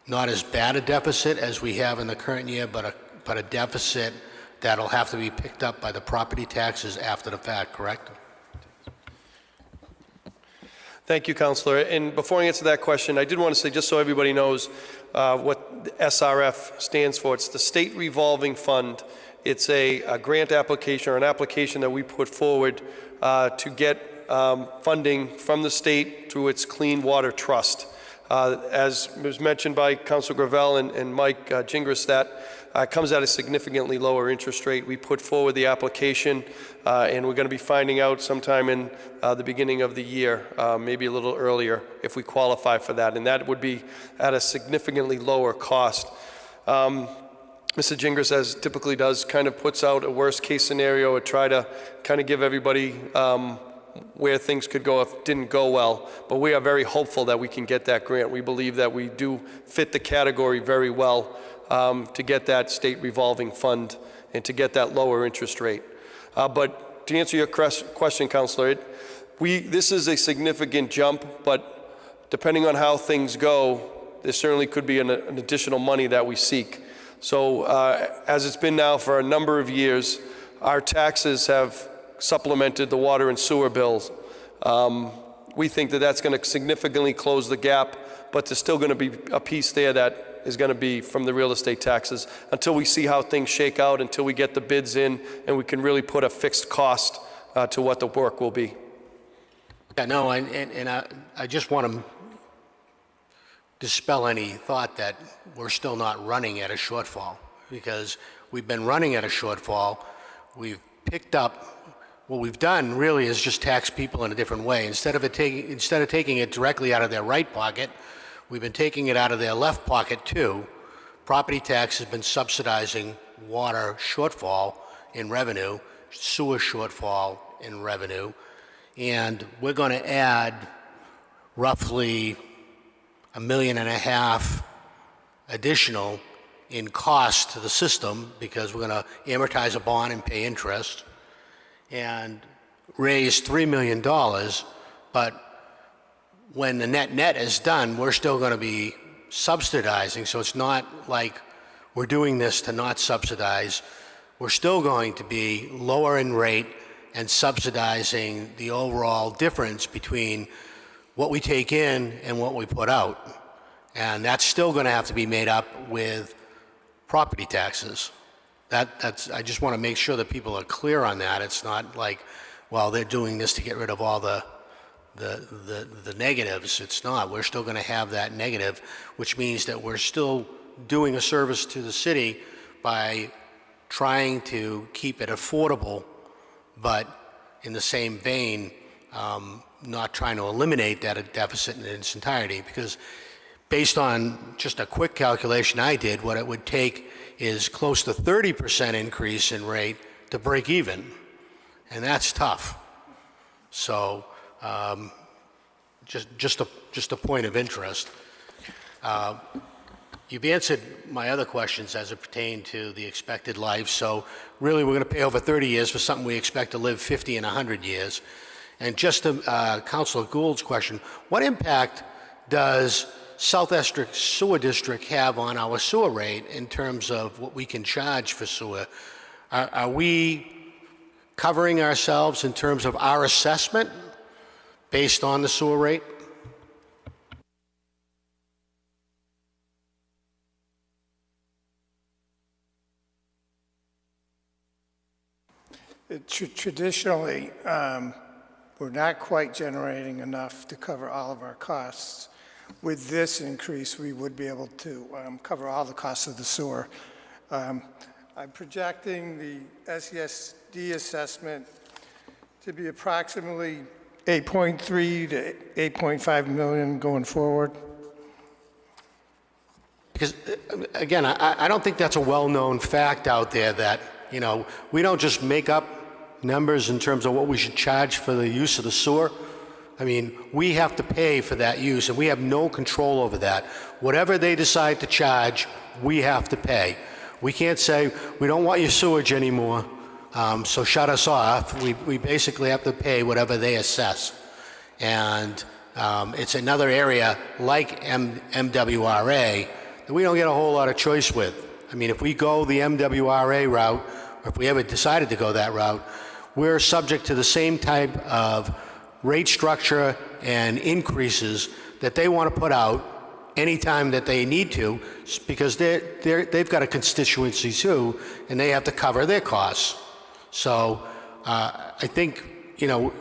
Not as bad a deficit as we have in the current year, but a deficit that'll have to be picked up by the property taxes after the fact, correct? Thank you, Councilor. And before I answer that question, I did want to say, just so everybody knows what the SRF stands for, it's the State Revolving Fund. It's a grant application or an application that we put forward to get funding from the state through its Clean Water Trust. As was mentioned by Councilor Gravel and Mike Gingras, that comes at a significantly lower interest rate. We put forward the application, and we're going to be finding out sometime in the beginning of the year, maybe a little earlier, if we qualify for that. And that would be at a significantly lower cost. Mr. Gingras, as typically does, kind of puts out a worst-case scenario or try to kind of give everybody where things could go if it didn't go well. But we are very hopeful that we can get that grant. We believe that we do fit the category very well to get that state revolving fund and to get that lower interest rate. But to answer your question, Councilor, this is a significant jump, but depending on how things go, there certainly could be an additional money that we seek. So as it's been now for a number of years, our taxes have supplemented the water and sewer bills. We think that that's going to significantly close the gap, but there's still going to be a piece there that is going to be from the real estate taxes until we see how things shake out, until we get the bids in, and we can really put a fixed cost to what the work will be. Yeah, no, and I just want to dispel any thought that we're still not running at a shortfall, because we've been running at a shortfall. We've picked up, what we've done really is just tax people in a different way. Instead of taking it directly out of their right pocket, we've been taking it out of their left pocket too. Property tax has been subsidizing water shortfall in revenue, sewer shortfall in revenue, and we're going to add roughly $1.5 million additional in cost to the system, because we're going to amortize a bond and pay interest and raise $3 million. But when the net is done, we're still going to be subsidizing. So it's not like we're doing this to not subsidize. We're still going to be lower in rate and subsidizing the overall difference between what we take in and what we put out. And that's still going to have to be made up with property taxes. I just want to make sure that people are clear on that. It's not like, well, they're doing this to get rid of all the negatives. It's not. We're still going to have that negative, which means that we're still doing a service to the city by trying to keep it affordable, but in the same vein, not trying to eliminate that deficit in its entirety. Because based on just a quick calculation I did, what it would take is close to 30% increase in rate to break even, and that's tough. So just a point of interest. You've answered my other questions as it pertained to the expected life. So really, we're going to pay over 30 years for something we expect to live 50 and 100 years. And just to Councilor Gould's question, what impact does South Essex Sewer District have on our sewer rate in terms of what we can charge for sewer? Are we covering ourselves in terms of our assessment based on the sewer rate? Traditionally, we're not quite generating enough to cover all of our costs. With this increase, we would be able to cover all the costs of the sewer. I'm projecting the SESD assessment to be approximately 8.3 to 8.5 million going forward. Because, again, I don't think that's a well-known fact out there that, you know, we don't just make up numbers in terms of what we should charge for the use of the sewer. I mean, we have to pay for that use, and we have no control over that. Whatever they decide to charge, we have to pay. We can't say, we don't want your sewage anymore. So shut us off, we basically have to pay whatever they assess. And it's another area like MWRA that we don't get a whole lot of choice with. I mean, if we go the MWRA route, or if we ever decided to go that route, we're subject to the same type of rate structure and increases that they want to put out anytime that they need to, because they've got a constituency too, and they have to cover their costs. So I think, you know,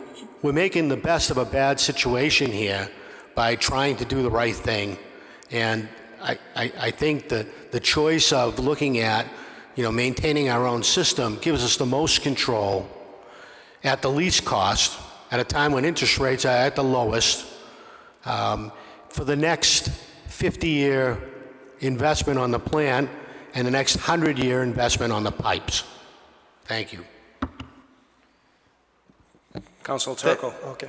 we're making the best of a bad situation here by trying to do the right thing. And I think the choice of looking at, you know, maintaining our own system gives us the most control at the least cost, at a time when interest rates are at the lowest, for the next 50-year investment on the plant and the next 100-year investment on the pipes. Thank you. Councilor Turco. Okay.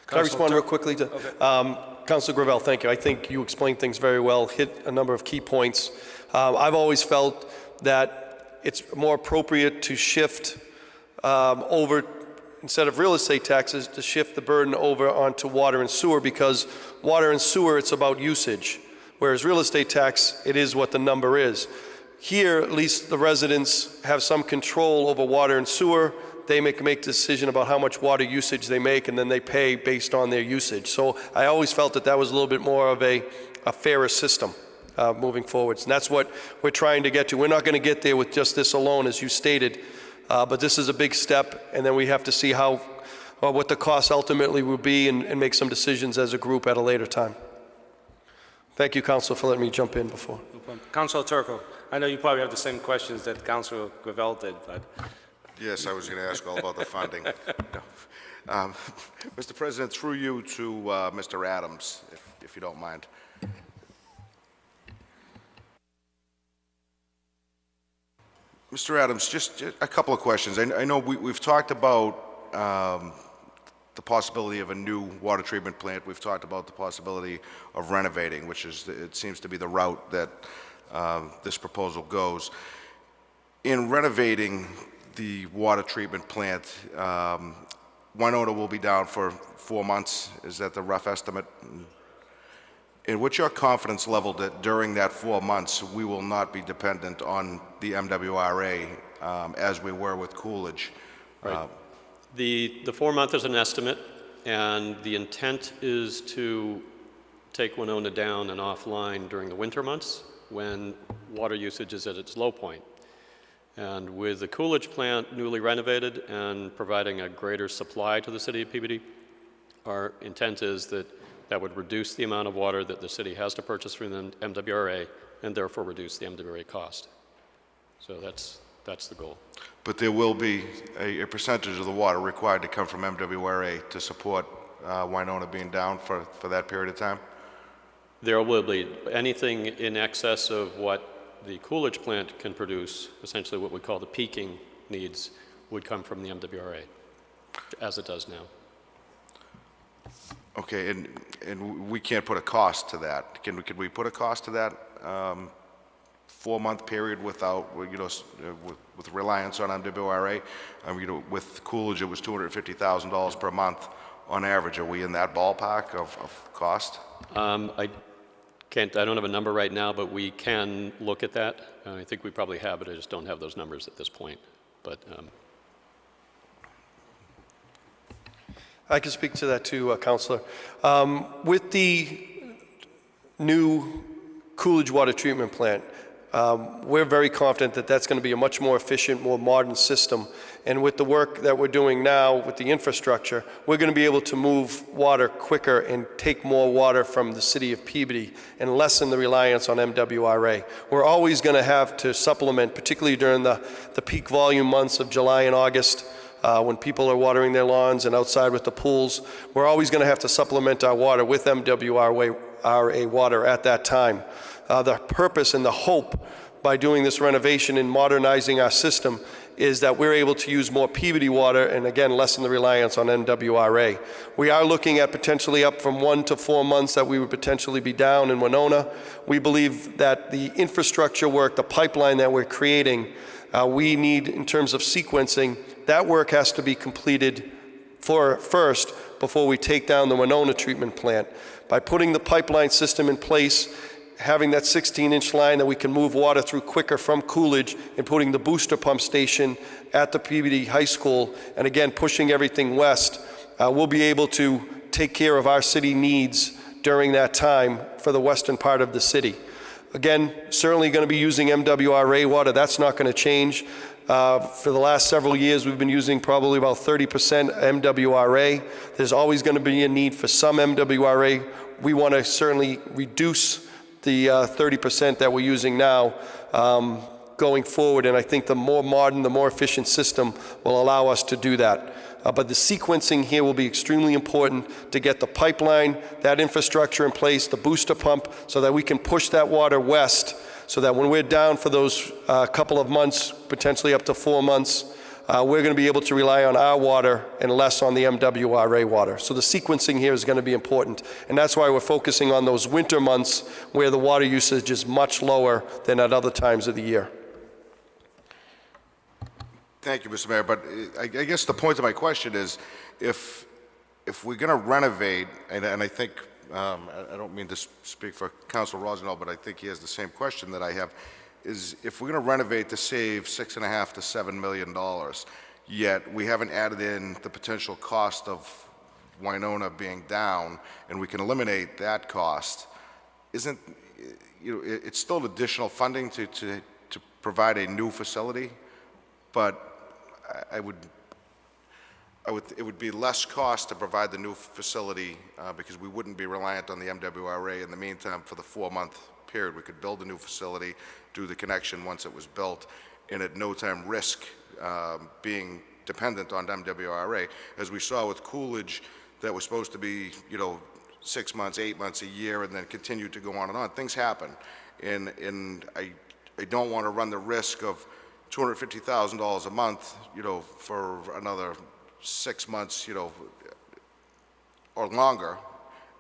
Can I respond real quickly to Councilor Gravel? Thank you. I think you explained things very well, hit a number of key points. I've always felt that it's more appropriate to shift over, instead of real estate taxes, to shift the burden over onto water and sewer, because water and sewer, it's about usage, whereas real estate tax, it is what the number is. Here, at least the residents have some control over water and sewer. They make a decision about how much water usage they make, and then they pay based on their usage. So I always felt that that was a little bit more of a fairer system moving forwards. And that's what we're trying to get to. We're not going to get there with just this alone, as you stated, but this is a big step, and then we have to see how, what the cost ultimately will be, and make some decisions as a group at a later time. Thank you, Councilor, for letting me jump in before. Councilor Turco, I know you probably have the same questions that Councilor Gravel did, but... Yes, I was going to ask all about the funding. Mr. President, through you to Mr. Adams, if you don't mind. Mr. Adams, just a couple of questions. I know we've talked about the possibility of a new water treatment plant. We've talked about the possibility of renovating, which is, it seems to be the route that this proposal goes. In renovating the water treatment plant, Winona will be down for 4 months. Is that the rough estimate? And what's your confidence level that during that 4 months we will not be dependent on the MWRA as we were with Coolidge? Right. The 4 month is an estimate, and the intent is to take Winona down and offline during the winter months when water usage is at its low point. And with the Coolidge plant newly renovated and providing a greater supply to the city of Peabody, our intent is that that would reduce the amount of water that the city has to purchase from the MWRA, and therefore reduce the MWRA cost. So that's the goal. But there will be a percentage of the water required to come from MWRA to support Winona being down for that period of time? There will be. Anything in excess of what the Coolidge plant can produce, essentially what we call the peaking needs, would come from the MWRA, as it does now. Okay, and we can't put a cost to that. Could we put a cost to that 4 month period without, you know, with reliance on MWRA? You know, with Coolidge, it was $250,000 per month on average. Are we in that ballpark of cost? I don't have a number right now, but we can look at that. I think we probably have it. I just don't have those numbers at this point. But I can speak to that too, Councilor. With the new Coolidge water treatment plant, we're very confident that that's going to be a much more efficient, more modern system. And with the work that we're doing now with the infrastructure, we're going to be able to move water quicker and take more water from the city of Peabody and lessen the reliance on MWRA. We're always going to have to supplement, particularly during the peak volume months of July and August, when people are watering their lawns and outside with the pools. We're always going to have to supplement our water with MWRA water at that time. The purpose and the hope by doing this renovation and modernizing our system is that we're able to use more Peabody water and again lessen the reliance on MWRA. We are looking at potentially up from 1 to 4 months that we would potentially be down in Winona. We believe that the infrastructure work, the pipeline that we're creating, We need, in terms of sequencing, that work has to be completed first before we take down the Winona treatment plant. By putting the pipeline system in place, having that 16-inch line that we can move water through quicker from Coolidge, and putting the booster pump station at the Peabody High School, and again, pushing everything west, we'll be able to take care of our city needs during that time for the western part of the city. Again, certainly going to be using MWRA water. That's not going to change. For the last several years, we've been using probably about 30% MWRA. There's always going to be a need for some MWRA. We want to certainly reduce the 30% that we're using now going forward, and I think the more modern, the more efficient system will allow us to do that. But the sequencing here will be extremely important to get the pipeline, that infrastructure in place, the booster pump, so that we can push that water west, so that when we're down for those couple of months, potentially up to 4 months, we're going to be able to rely on our water and less on the MWRA water. So the sequencing here is going to be important, and that's why we're focusing on those winter months where the water usage is much lower than at other times of the year. Thank you, Mr. Mayor, but I guess the point of my question is, if we're going to renovate, and I think, I don't mean to speak for Councilor Rosendahl, but I think he has the same question that I have, is if we're going to renovate to save $6.5 to $7 million, yet we haven't added in the potential cost of Winona being down, and we can eliminate that cost, isn't, it's still additional funding to provide a new facility, but it would be less cost to provide the new facility because we wouldn't be reliant on the MWRA in the meantime for the 4-month period. We could build a new facility, do the connection once it was built, and at no time risk being dependent on MWRA. As we saw with Coolidge, that was supposed to be, 6 months, 8 months, a year, and then continue to go on and on. Things happen, and I don't want to run the risk of $250,000 a month, for another 6 months, or longer,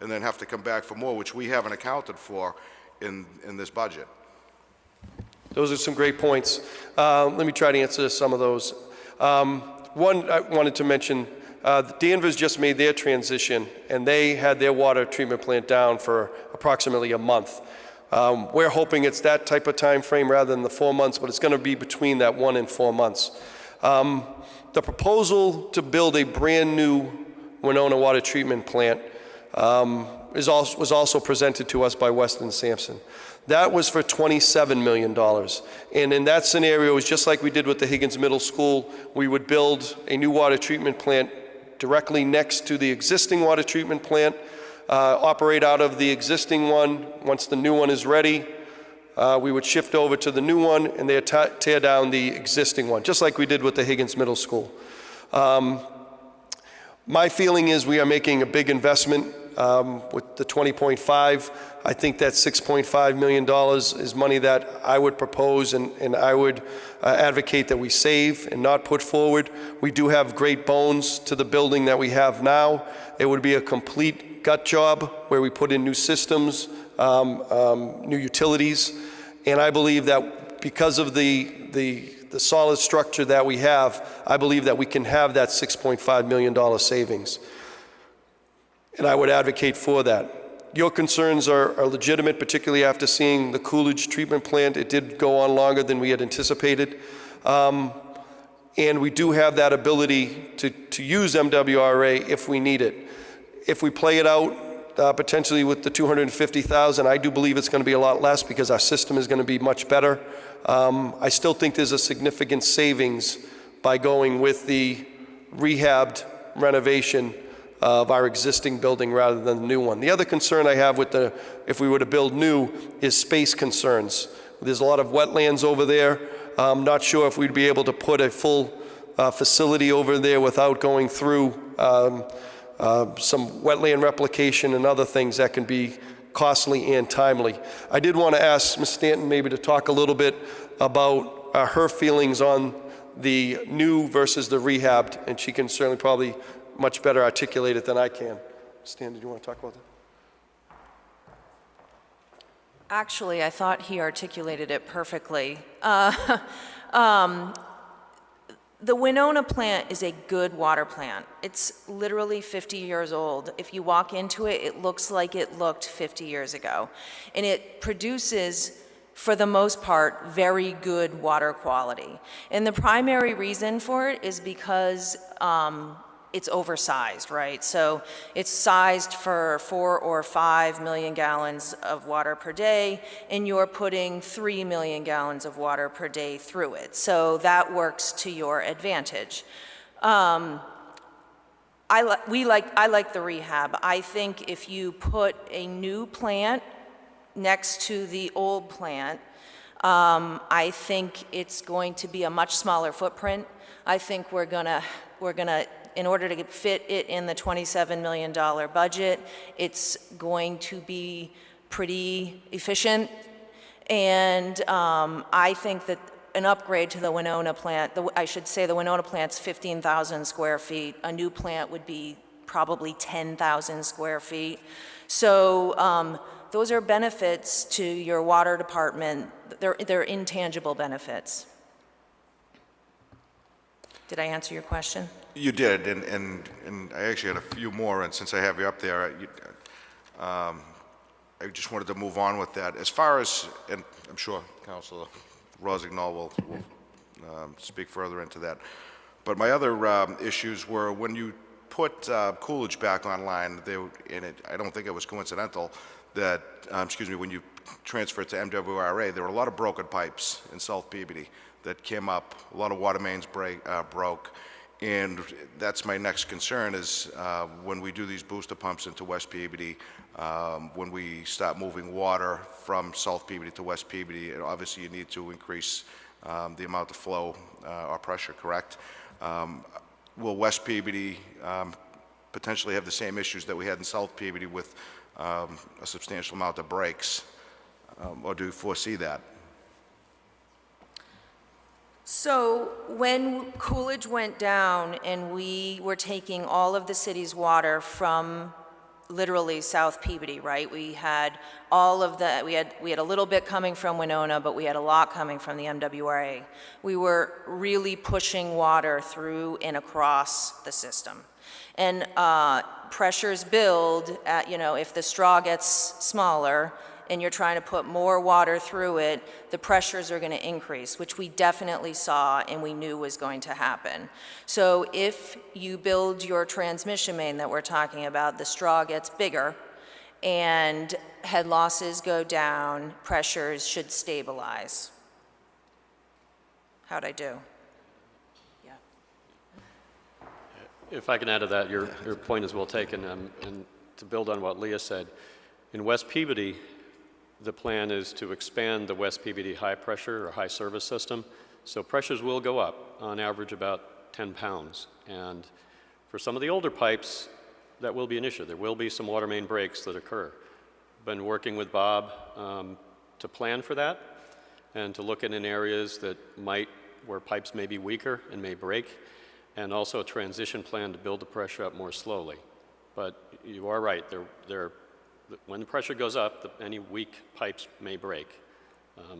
and then have to come back for more, which we haven't accounted for in this budget. Those are some great points. Let me try to answer some of those. One, I wanted to mention, Danvers just made their transition, and they had their water treatment plant down for approximately a month. We're hoping it's that type of time frame rather than the 4 months, but it's going to be between that 1 and 4 months. The proposal to build a brand new Winona water treatment plant was also presented to us by Weston Sampson. That was for $27 million. And in that scenario, it was just like we did with the Higgins Middle School. We would build a new water treatment plant directly next to the existing water treatment plant, operate out of the existing one. Once the new one is ready, we would shift over to the new one and they tear down the existing one, just like we did with the Higgins Middle School. My feeling is we are making a big investment with the 20.5. I think that $6.5 million is money that I would propose and I would advocate that we save and not put forward. We do have great bones to the building that we have now. It would be a complete gut job where we put in new systems, new utilities, and I believe that because of the solid structure that we have, I believe that we can have that $6.5 million savings. And I would advocate for that. Your concerns are legitimate, particularly after seeing the Coolidge treatment plant. It did go on longer than we had anticipated. And we do have that ability to use MWRA if we need it. If we play it out, potentially with the $250,000, I do believe it's going to be a lot less because our system is going to be much better. I still think there's a significant savings by going with the rehabbed renovation of our existing building rather than the new one. The other concern I have with if we were to build new is space concerns. There's a lot of wetlands over there. I'm not sure if we'd be able to put a full facility over there without going through some wetland replication and other things that can be costly and timely. I did want to ask Ms. Stanton maybe to talk a little bit about her feelings on the new versus the rehabbed, and she can certainly probably much better articulate it than I can. Stan, did you want to talk about that? Actually, I thought he articulated it perfectly. The Winona plant is a good water plant. It's literally 50 years old. If you walk into it, it looks like it looked 50 years ago. And it produces, for the most part, very good water quality. And the primary reason for it is because it's oversized, right? So it's sized for 4 or 5 million gallons of water per day, and you're putting 3 million gallons of water per day through it. So that works to your advantage. I like the rehab. I think if you put a new plant next to the old plant, I think it's going to be a much smaller footprint. I think we're gonna, in order to fit it in the $27 million budget, it's going to be pretty efficient. And I think that an upgrade to the Winona plant, I should say the Winona plant's 15,000 square feet. A new plant would be probably 10,000 square feet. So those are benefits to your water department. They're intangible benefits. Did I answer your question? You did, and I actually had a few more, and since I have you up there, I just wanted to move on with that. As far as, and I'm sure Councilor Rossignol will speak further into that, but my other issues were when you put Coolidge back online, I don't think it was coincidental that, when you transferred to MWRA, there were a lot of broken pipes in South Peabody that came up, a lot of water mains broke, and that's my next concern is when we do these booster pumps into West Peabody, when we start moving water from South Peabody to West Peabody, obviously you need to increase the amount of flow or pressure, correct? Will West Peabody potentially have the same issues that we had in South Peabody with a substantial amount of breaks, or do you foresee that? So when Coolidge went down and we were taking all of the city's water from literally South Peabody, right? We had all of the, we had a little bit coming from Winona, but we had a lot coming from the MWRA. We were really pushing water through and across the system. And pressures build at, if the straw gets smaller, and you're trying to put more water through it, the pressures are going to increase, which we definitely saw and we knew was going to happen. So if you build your transmission main that we're talking about, the straw gets bigger and head losses go down, pressures should stabilize. How'd I do? Yeah. If I can add to that, your point is well taken, and to build on what Leah said, in West Peabody, the plan is to expand the West Peabody high pressure or high service system. So pressures will go up, on average about 10 pounds. And for some of the older pipes, that will be an issue. There will be some water main breaks that occur. Been working with Bob to plan for that and to look in areas where pipes may be weaker and may break, and also a transition plan to build the pressure up more slowly. But you are right, when the pressure goes up, any weak pipes may break.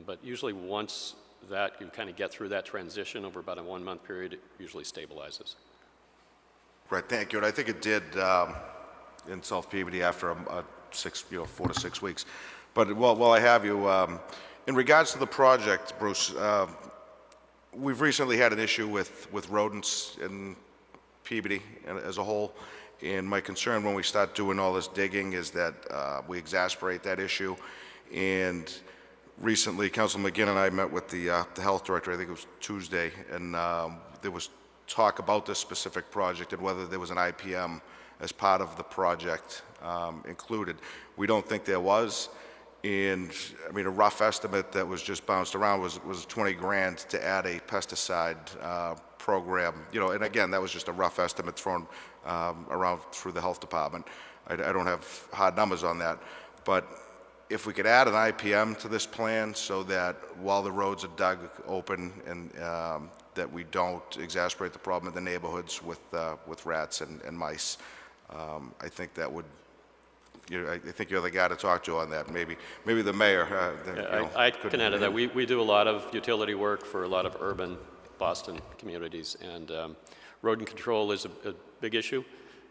But usually once that you kind of get through that transition over about a 1-month period, it usually stabilizes. Right, thank you. And I think it did in South Peabody after 4 to 6 weeks. But while I have you, in regards to the project, Bruce, we've recently had an issue with rodents in Peabody as a whole. And my concern when we start doing all this digging is that we exasperate that issue. And recently, Councilman McGinn and I met with the health director, I think it was Tuesday, and there was talk about this specific project and whether there was an IPM as part of the project included. We don't think there was. And I mean, a rough estimate that was just bounced around was 20 grand to add a pesticide program, and again, that was just a rough estimate thrown around through the health department. I don't have hard numbers on that, but if we could add an IPM to this plan so that while the roads are dug open and that we don't exacerbate the problem in the neighborhoods with rats and mice, I think that would I think you're the guy to talk to on that. Maybe the mayor. I can add to that. We do a lot of utility work for a lot of urban Boston communities, and rodent control is a big issue.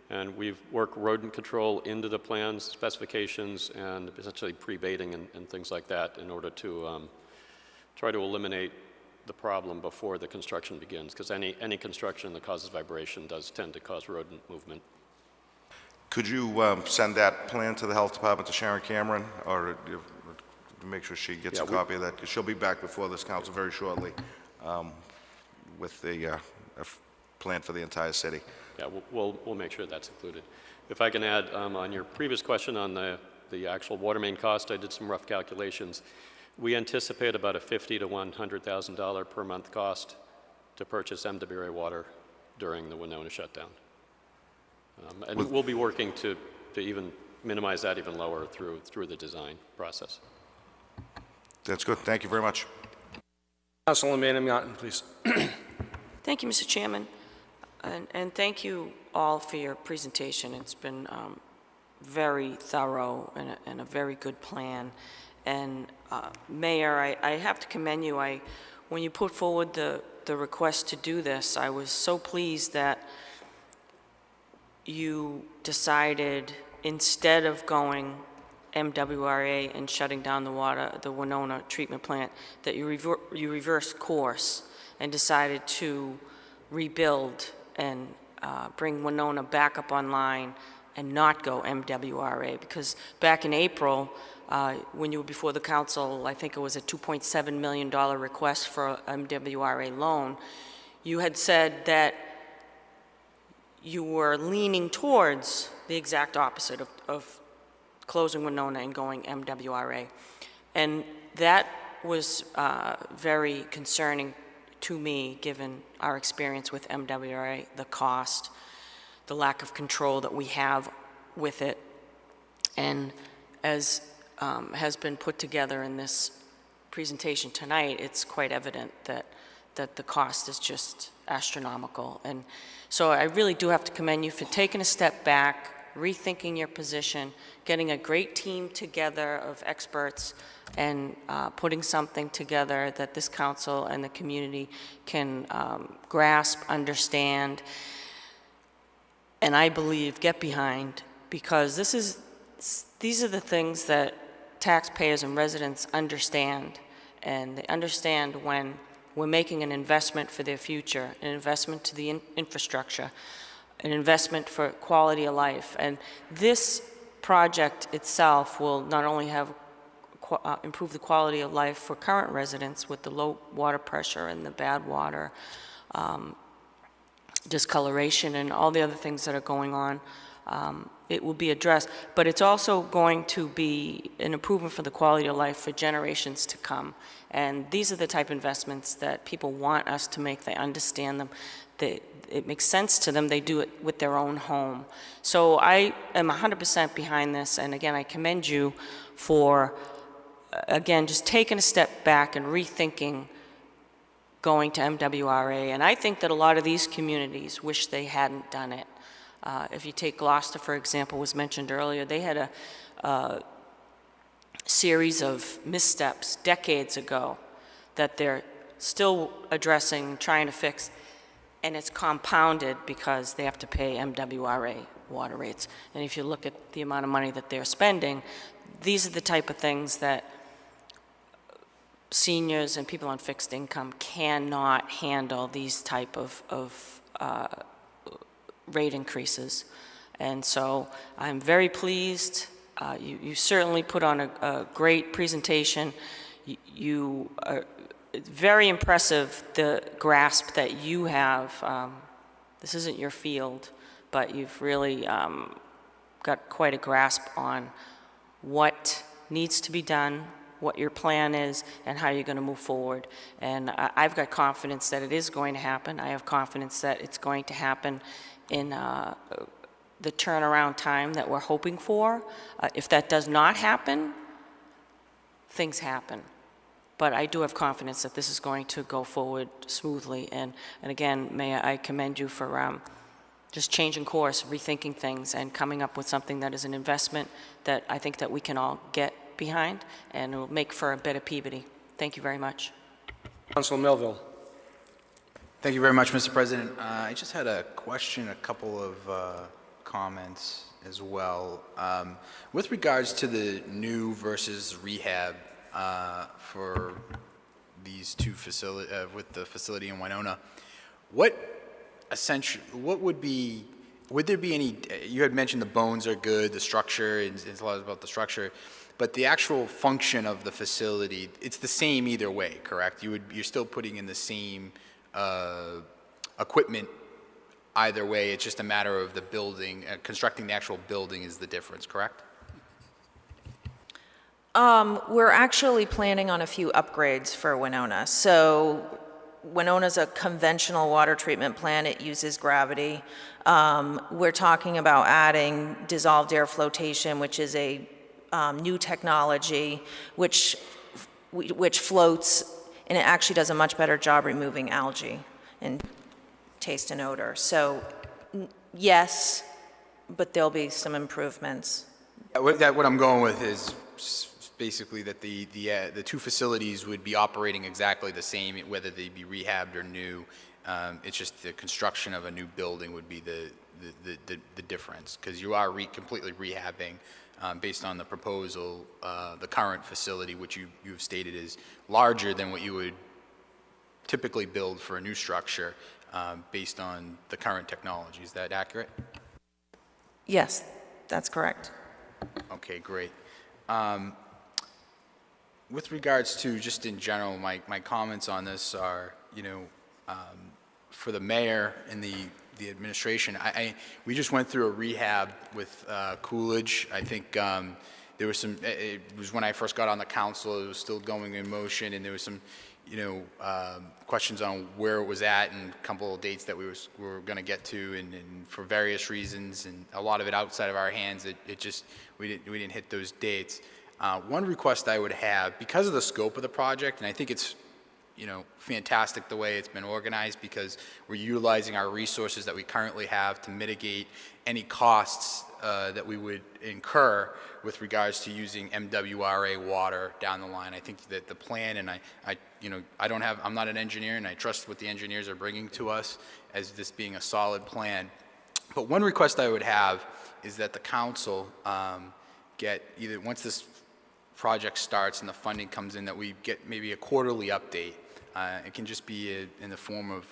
And we've worked rodent control into the plans, specifications, and essentially pre-baiting and things like that in order to try to eliminate the problem before the construction begins, because any construction that causes vibration does tend to cause rodent movement. Could you send that plan to the health department, to Sharon Cameron, or make sure she gets a copy of that? 'Cause she'll be back before this council very shortly with the plan for the entire city. Yeah, we'll make sure that's included. If I can add, on your previous question on the actual water main cost, I did some rough calculations. We anticipate about a $50,000 to $100,000 per month cost to purchase MWA water during the Winona shutdown. And we'll be working to even minimize that even lower through the design process. That's good. Thank you very much. Councilman Manning-Martin, please. Thank you, Mr. Chairman, and thank you all for your presentation. It's been very thorough and a very good plan. And Mayor, I have to commend you. When you put forward the request to do this, I was so pleased that you decided, instead of going MWRA and shutting down the Winona treatment plant, that you reversed course and decided to rebuild and bring Winona back up online and not go MWRA. Because back in April, when you were before the council, I think it was a $2.7 million request for a MWRA loan, you had said that you were leaning towards the exact opposite of closing Winona and going MWRA. And that was very concerning to me, given our experience with MWRA, the cost, the lack of control that we have with it. And as has been put together in this presentation tonight, it's quite evident that the cost is just astronomical. And so I really do have to commend you for taking a step back, rethinking your position, getting a great team together of experts, and putting something together that this council and the community can grasp, understand, and I believe get behind, because these are the things that taxpayers and residents understand, and they understand when we're making an investment for their future, an investment to the infrastructure, an investment for quality of life. And this project itself will not only have improve the quality of life for current residents with the low water pressure and the bad water, discoloration and all the other things that are going on, it will be addressed, but it's also going to be an improvement for the quality of life for generations to come. And these are the type of investments that people want us to make. They understand them. It makes sense to them. They do it with their own home. So I am 100% behind this, and again, I commend you for, again, just taking a step back and rethinking going to MWRA. And I think that a lot of these communities wish they hadn't done it. If you take Gloucester, for example, was mentioned earlier, they had a series of missteps decades ago that they're still addressing, trying to fix, and it's compounded because they have to pay MWRA water rates. And if you look at the amount of money that they're spending, these are the type of things that seniors and people on fixed income cannot handle, these type of rate increases. And so I'm very pleased. You certainly put on a great presentation. You are very impressive, the grasp that you have. This isn't your field, but you've really got quite a grasp on what needs to be done, what your plan is, and how you're going to move forward. And I've got confidence that it is going to happen. I have confidence that it's going to happen in the turnaround time that we're hoping for. If that does not happen, things happen. But I do have confidence that this is going to go forward smoothly. And again, Mayor, I commend you for just changing course, rethinking things, and coming up with something that is an investment that I think that we can all get behind, and it will make for a better Peabody. Thank you very much. Council Melville. Thank you very much, Mr. President. I just had a question, a couple of comments as well. With regards to the new versus rehab for these two facilities, with the facility in Winona, would there be any, you had mentioned the bones are good, the structure, it's a lot about the structure, but the actual function of the facility, it's the same either way, correct? You're still putting in the same equipment either way, it's just a matter of the building, constructing the actual building is the difference, correct? We're actually planning on a few upgrades for Winona. So Winona's a conventional water treatment plant. It uses gravity. We're talking about adding dissolved air flotation, which is a new technology which floats, and it actually does a much better job removing algae and taste and odor. So yes, but there'll be some improvements. What I'm going with is basically that the two facilities would be operating exactly the same, whether they be rehabbed or new. It's just the construction of a new building would be the difference, because you are completely rehabbing based on the proposal. The current facility, which you've stated is larger than what you would typically build for a new structure based on the current technology. Is that accurate? Yes, that's correct. Okay, great. With regards to just in general, my comments on this are, for the mayor and the administration, we just went through a rehab with Coolidge. I think there was some, it was when I first got on the council, it was still going in motion, and there was some, questions on where it was at and a couple of dates that we were going to get to, and for various reasons, and a lot of it outside of our hands, we didn't hit those dates. One request I would have, because of the scope of the project, and I think it's fantastic the way it's been organized, because we're utilizing our resources that we currently have to mitigate any costs that we would incur with regards to using MWRA water down the line. I think that the plan, and I'm not an engineer, and I trust what the engineers are bringing to us as this being a solid plan. But one request I would have is that the council get either, once this project starts and the funding comes in, that we get maybe a quarterly update. It can just be in the form of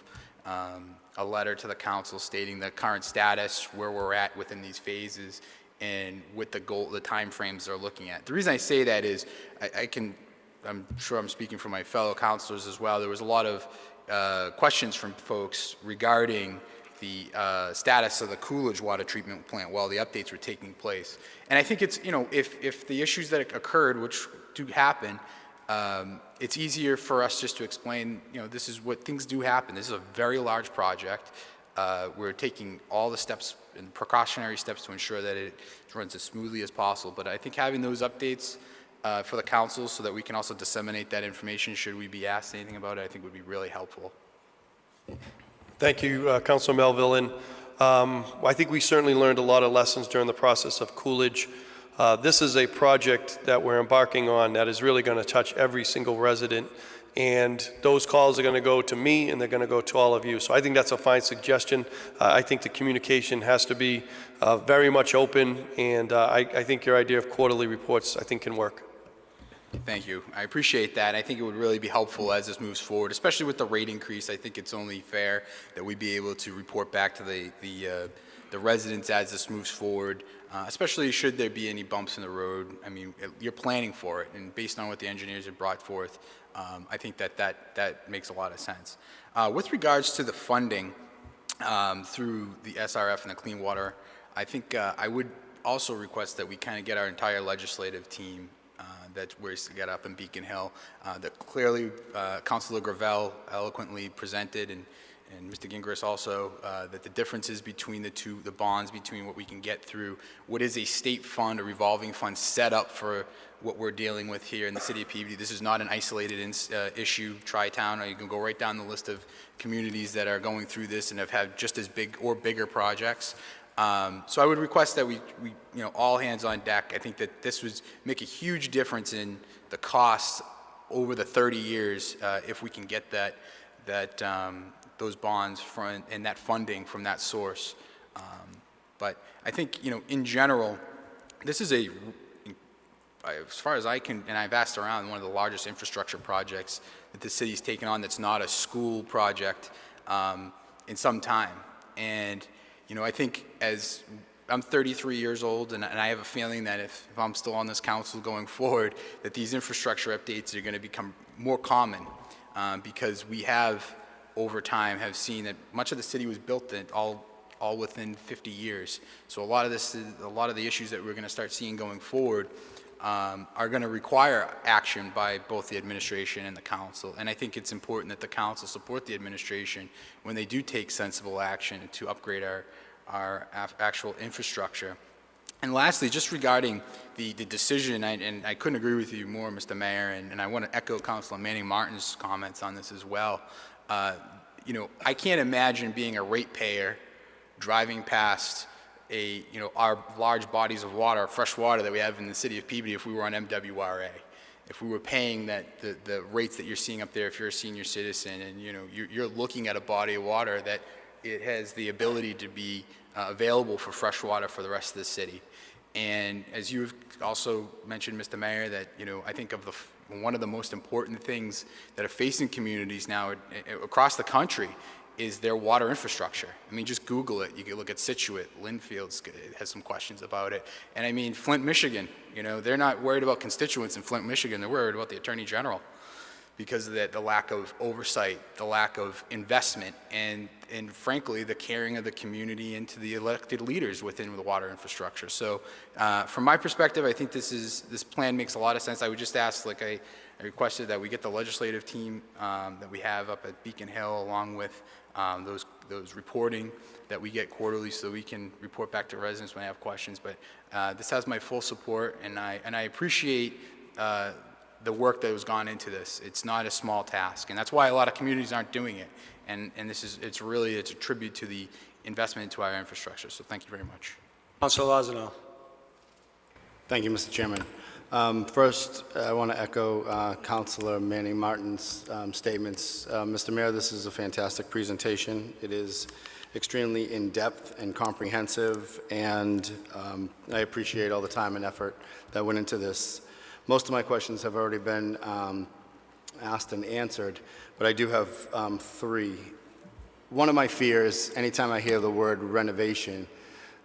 a letter to the council stating the current status, where we're at within these phases, and what the goal, the timeframes they're looking at. The reason I say that is I'm sure I'm speaking for my fellow councilors as well. There was a lot of questions from folks regarding the status of the Coolidge water treatment plant while the updates were taking place. And I think it's, if the issues that occurred, which do happen, it's easier for us just to explain, this is what things do happen. This is a very large project. We're taking all the steps and precautionary steps to ensure that it runs as smoothly as possible. But I think having those updates for the council so that we can also disseminate that information should we be asked anything about it, I think would be really helpful. Thank you, Councilor Melville. And I think we certainly learned a lot of lessons during the process of Coolidge. This is a project that we're embarking on that is really going to touch every single resident, and those calls are going to go to me, and they're going to go to all of you. So I think that's a fine suggestion. I think the communication has to be very much open, and I think your idea of quarterly reports, I think, can work. Thank you. I appreciate that. I think it would really be helpful as this moves forward, especially with the rate increase. I think it's only fair that we be able to report back to the residents as this moves forward, especially should there be any bumps in the road. I mean, you're planning for it, and based on what the engineers have brought forth, I think that makes a lot of sense. With regards to the funding through the SRF and the Clean Water, I think I would also request that we kind of get our entire legislative team that's where to get up in Beacon Hill, that clearly Councilor Gravel eloquently presented, Mr. Gingras also, that the differences between the bonds between what we can get through what is a state fund, a revolving fund set up for what we're dealing with here in the city of Peabody. This is not an isolated issue, Tri-Town. You can go right down the list of communities that are going through this and have had just as big or bigger projects. So I would request that we all hands on deck. I think that this would make a huge difference in the costs over the 30 years if we can get those bonds and that funding from that source. But I think, in general, this is as far as I can, and I've asked around, one of the largest infrastructure projects that the city's taken on that's not a school project in some time. And, I think as I'm 33 years old, and I have a feeling that if I'm still on this council going forward, that these infrastructure updates are going to become more common because we have, over time, have seen that much of the city was built all within 50 years. So a lot of the issues that we're going to start seeing going forward are going to require action by both the administration and the council. And I think it's important that the council support the administration when they do take sensible action to upgrade our actual infrastructure. And lastly, just regarding the decision, and I couldn't agree with you more, Mr. Mayor, and I want to echo Councilor Manning Martin's comments on this as well. I can't imagine being a ratepayer driving past our large bodies of water, fresh water that we have in the city of Peabody if we were on MWRA. If we were paying the rates that you're seeing up there if you're a senior citizen and you're looking at a body of water that it has the ability to be available for fresh water for the rest of the city. And as you've also mentioned, Mr. Mayor, that I think of one of the most important things that are facing communities now across the country is their water infrastructure. I mean, just Google it. You can look at Situate, Linfield's has some questions about it. And I mean, Flint, Michigan, they're not worried about constituents in Flint, Michigan. They're worried about the Attorney General because of the lack of oversight, the lack of investment, and frankly, the caring of the community into the elected leaders within the water infrastructure. So from my perspective, I think this plan makes a lot of sense. I would just ask, like I requested, that we get the legislative team that we have up at Beacon Hill, along with those reporting that we get quarterly, so we can report back to residents when they have questions. But this has my full support, and I appreciate the work that has gone into this. It's not a small task, and that's why a lot of communities aren't doing it. And it's a tribute to the investment into our infrastructure. So thank you very much. Councilor Lozano. Thank you, Mr. Chairman. First, I want to echo Councilor Manning Martin's statements. Mr. Mayor, this is a fantastic presentation. It is extremely in-depth and comprehensive, and I appreciate all the time and effort that went into this. Most of my questions have already been asked and answered, but I do have three. One of my fears, anytime I hear the word renovation,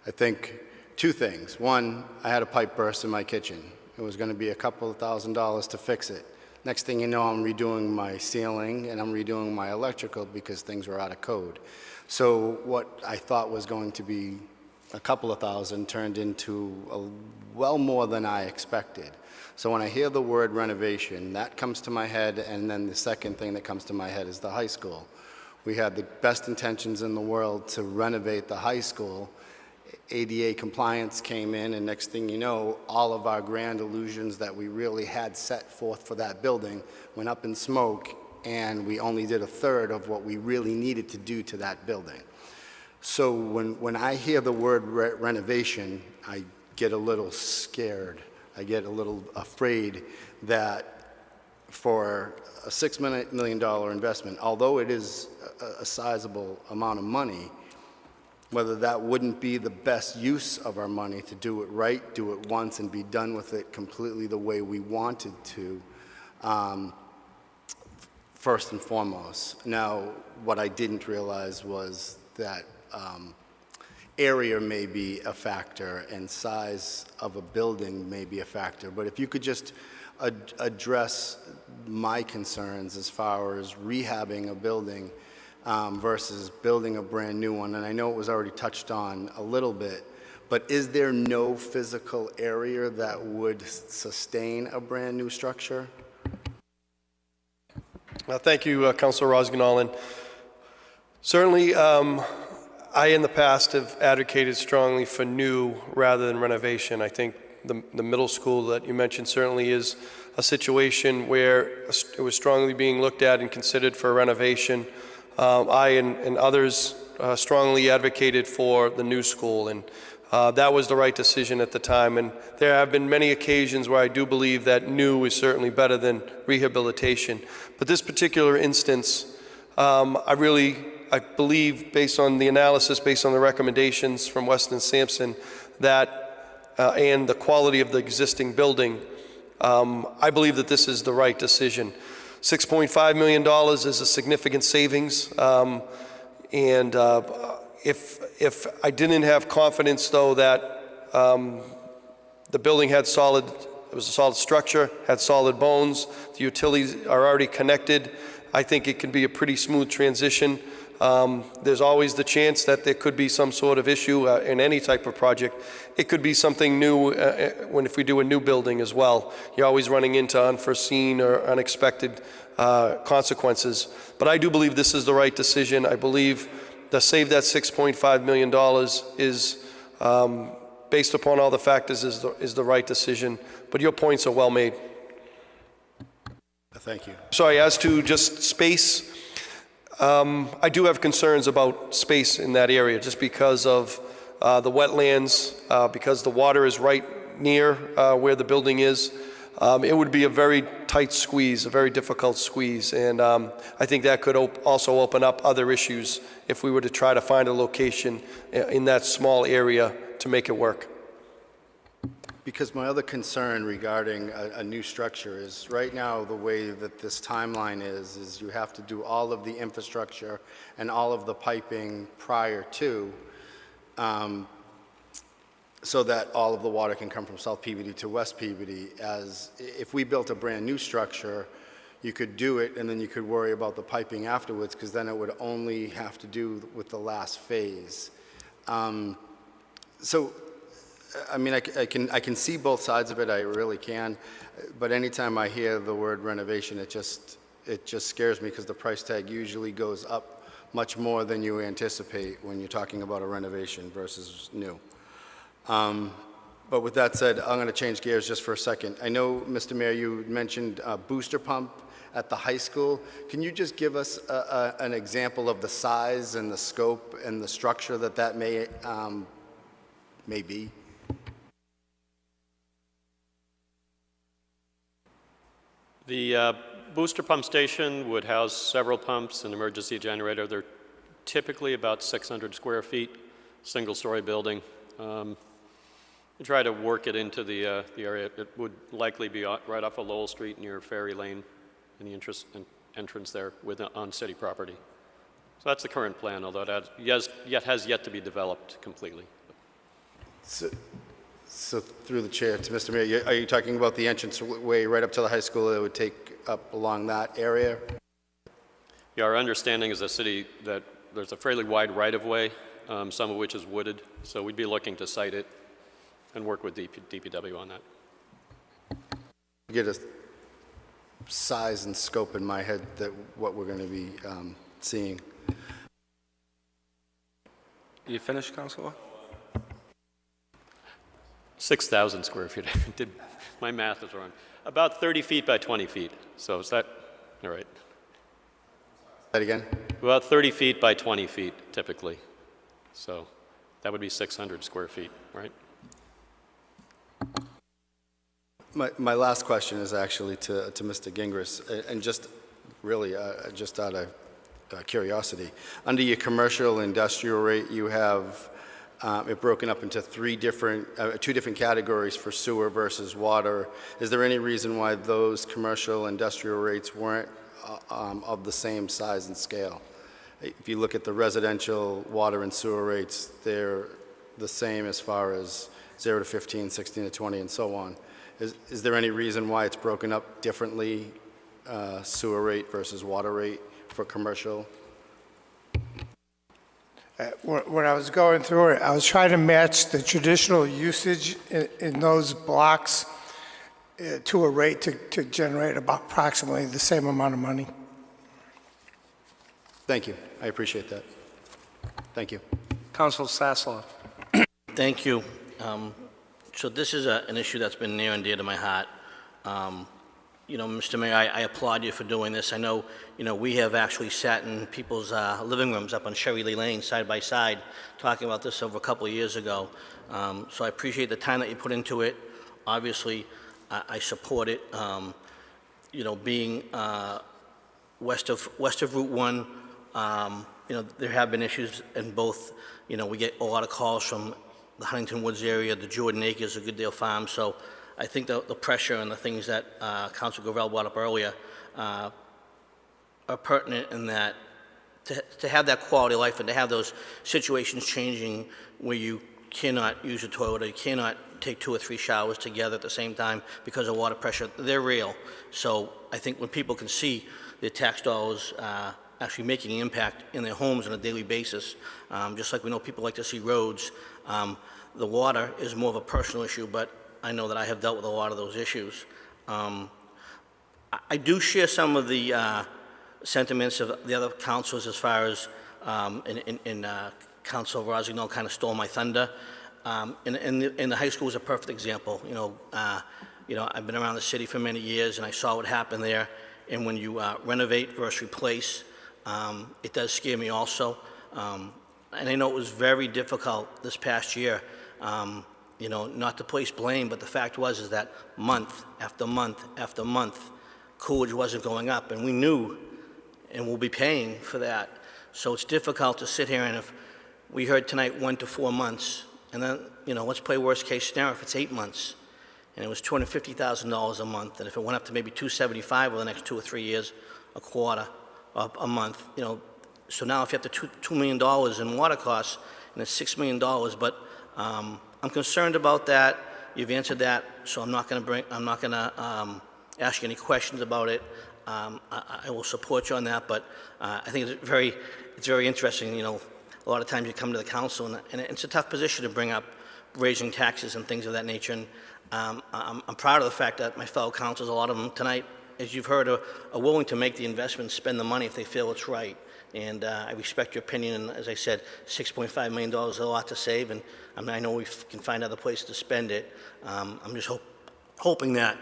I think two things. One, I had a pipe burst in my kitchen. It was going to be a couple of $1,000s to fix it. Next thing you know, I'm redoing my ceiling and I'm redoing my electrical because things were out of code. So what I thought was going to be a couple of thousand turned into well more than I expected. So when I hear the word renovation, that comes to my head, and then the second thing that comes to my head is the high school. We had the best intentions in the world to renovate the high school. ADA compliance came in, and next thing you know, all of our grand illusions that we really had set forth for that building went up in smoke, and we only did a third of what we really needed to do to that building. So when I hear the word renovation, I get a little scared. I get a little afraid that for a $6 million investment, although it is a sizable amount of money, whether that wouldn't be the best use of our money to do it right, do it once, and be done with it completely the way we wanted to, first and foremost. Now, what I didn't realize was that area may be a factor and size of a building may be a factor. But if you could just address my concerns as far as rehabbing a building versus building a brand new one, and I know it was already touched on a little bit, but is there no physical area that would sustain a brand new structure? Thank you, Councilor Rosganolin. Certainly, I in the past have advocated strongly for new rather than renovation. I think the middle school that you mentioned certainly is a situation where it was strongly being looked at and considered for renovation. I and others strongly advocated for the new school, and that was the right decision at the time. And there have been many occasions where I do believe that new is certainly better than rehabilitation. But this particular instance, I believe, based on the analysis, based on the recommendations from Weston and Sampson, that and the quality of the existing building, I believe that this is the right decision. $6.5 million is a significant savings, and if I didn't have confidence, though, that the building had it was a solid structure, had solid bones, the utilities are already connected, I think it can be a pretty smooth transition. There's always the chance that there could be some sort of issue in any type of project. It could be something new if we do a new building as well. You're always running into unforeseen or unexpected consequences. But I do believe this is the right decision. I believe to save that $6.5 million is, based upon all the factors, is the right decision. But your points are well made. Thank you. Sorry, as to just space, I do have concerns about space in that area just because of the wetlands, because the water is right near where the building is. It would be a very tight squeeze, a very difficult squeeze, and I think that could also open up other issues if we were to try to find a location in that small area to make it work. Because my other concern regarding a new structure is right now the way that this timeline is you have to do all of the infrastructure and all of the piping prior to, so that all of the water can come from South Peabody to West Peabody. As if we built a brand new structure, you could do it and then you could worry about the piping afterwards, because then it would only have to do with the last phase. So, I mean, I can see both sides of it, I really can, but anytime I hear the word renovation, it just scares me, because the price tag usually goes up much more than you anticipate when you're talking about a renovation versus new. But with that said, I'm going to change gears just for a second. I know, Mr. Mayor, you mentioned a booster pump at the high school. Can you just give us an example of the size and the scope and the structure that may be? The booster pump station would house several pumps, an emergency generator. They're typically about 600 square feet, single-story building. We try to work it into the area. It would likely be right off of Lowell Street near Ferry Lane, in the entrance there on city property. So that's the current plan, although that has yet to be developed completely. So through the chair to Mr. Mayor, are you talking about the entrance way right up to the high school that would take up along that area? Yeah, our understanding as a city that there's a fairly wide right-of-way, some of which is wooded, so we'd be looking to site it and work with DPW on that. Get a size and scope in my head that what we're going to be seeing. You finished, Councilor? 6,000 square feet. My math is wrong. About 30 feet by 20 feet. So is that all right? That again? About 30 feet by 20 feet, typically. So that would be 600 square feet, right? My last question is actually to Mr. Gingras, and just really just out of curiosity. Under your commercial industrial rate, you have it broken up into two different categories for sewer versus water. Is there any reason why those commercial industrial rates weren't of the same size and scale? If you look at the residential water and sewer rates, they're the same as far as 0 to 15, 16 to 20, and so on. Is there any reason why it's broken up differently, sewer rate versus water rate for commercial? When I was going through it, I was trying to match the traditional usage in those blocks to a rate to generate about approximately the same amount of money. Thank you. I appreciate that. Thank you. Council Sasslaw. Thank you. So this is an issue that's been near and dear to my heart. You know, Mr. Mayor, I applaud you for doing this. I know, you know, we have actually sat in people's living rooms up on Sherry Lee Lane side by side talking about this over a couple of years ago. So I appreciate the time that you put into it. Obviously, I support it. You know, being west of Route 1, you know, there have been issues in both. You know, we get a lot of calls from the Huntington Woods area, the Jordan Acres, the Goodale Farm. So I think the pressure and the things that Councilor Gravel brought up earlier are pertinent in that to have that quality of life and to have those situations changing where you cannot use a toilet or you cannot take 2 or 3 showers together at the same time because of water pressure, they're real. So I think when people can see their tax dollars actually making an impact in their homes on a daily basis, just like we know people like to see roads, the water is more of a personal issue, but I know that I have dealt with a lot of those issues. I do share some of the sentiments of the other councilors as far as, Council Rosignol kind of stole my thunder. And the high school is a perfect example. You know, I've been around the city for many years and I saw what happened there. And when you renovate versus replace, it does scare me also. And I know it was very difficult this past year. You know, not to place blame, but the fact is that month after month after month, Coolidge wasn't going up, and we knew, and we'll be paying for that. So it's difficult to sit here, and if we heard tonight 1 to 4 months, and then, you know, let's play worst case scenario if it's 8 months, and it was $250,000 a month, and if it went up to maybe $275,000 over the next 2 or 3 years, a quarter, a month, you know, so now if you have to $2 million in water costs, and it's $6 million, but I'm concerned about that. You've answered that, so I'm not going to ask you any questions about it. I will support you on that, but I think it's very interesting. You know, a lot of times you come to the council, and it's a tough position to bring up raising taxes and things of that nature. And I'm proud of the fact that my fellow councilors, a lot of them tonight, as you've heard, are willing to make the investment, spend the money if they feel it's right. And I respect your opinion, and as I said, $6.5 million is a lot to save, and I know we can find other places to spend it. I'm just hoping that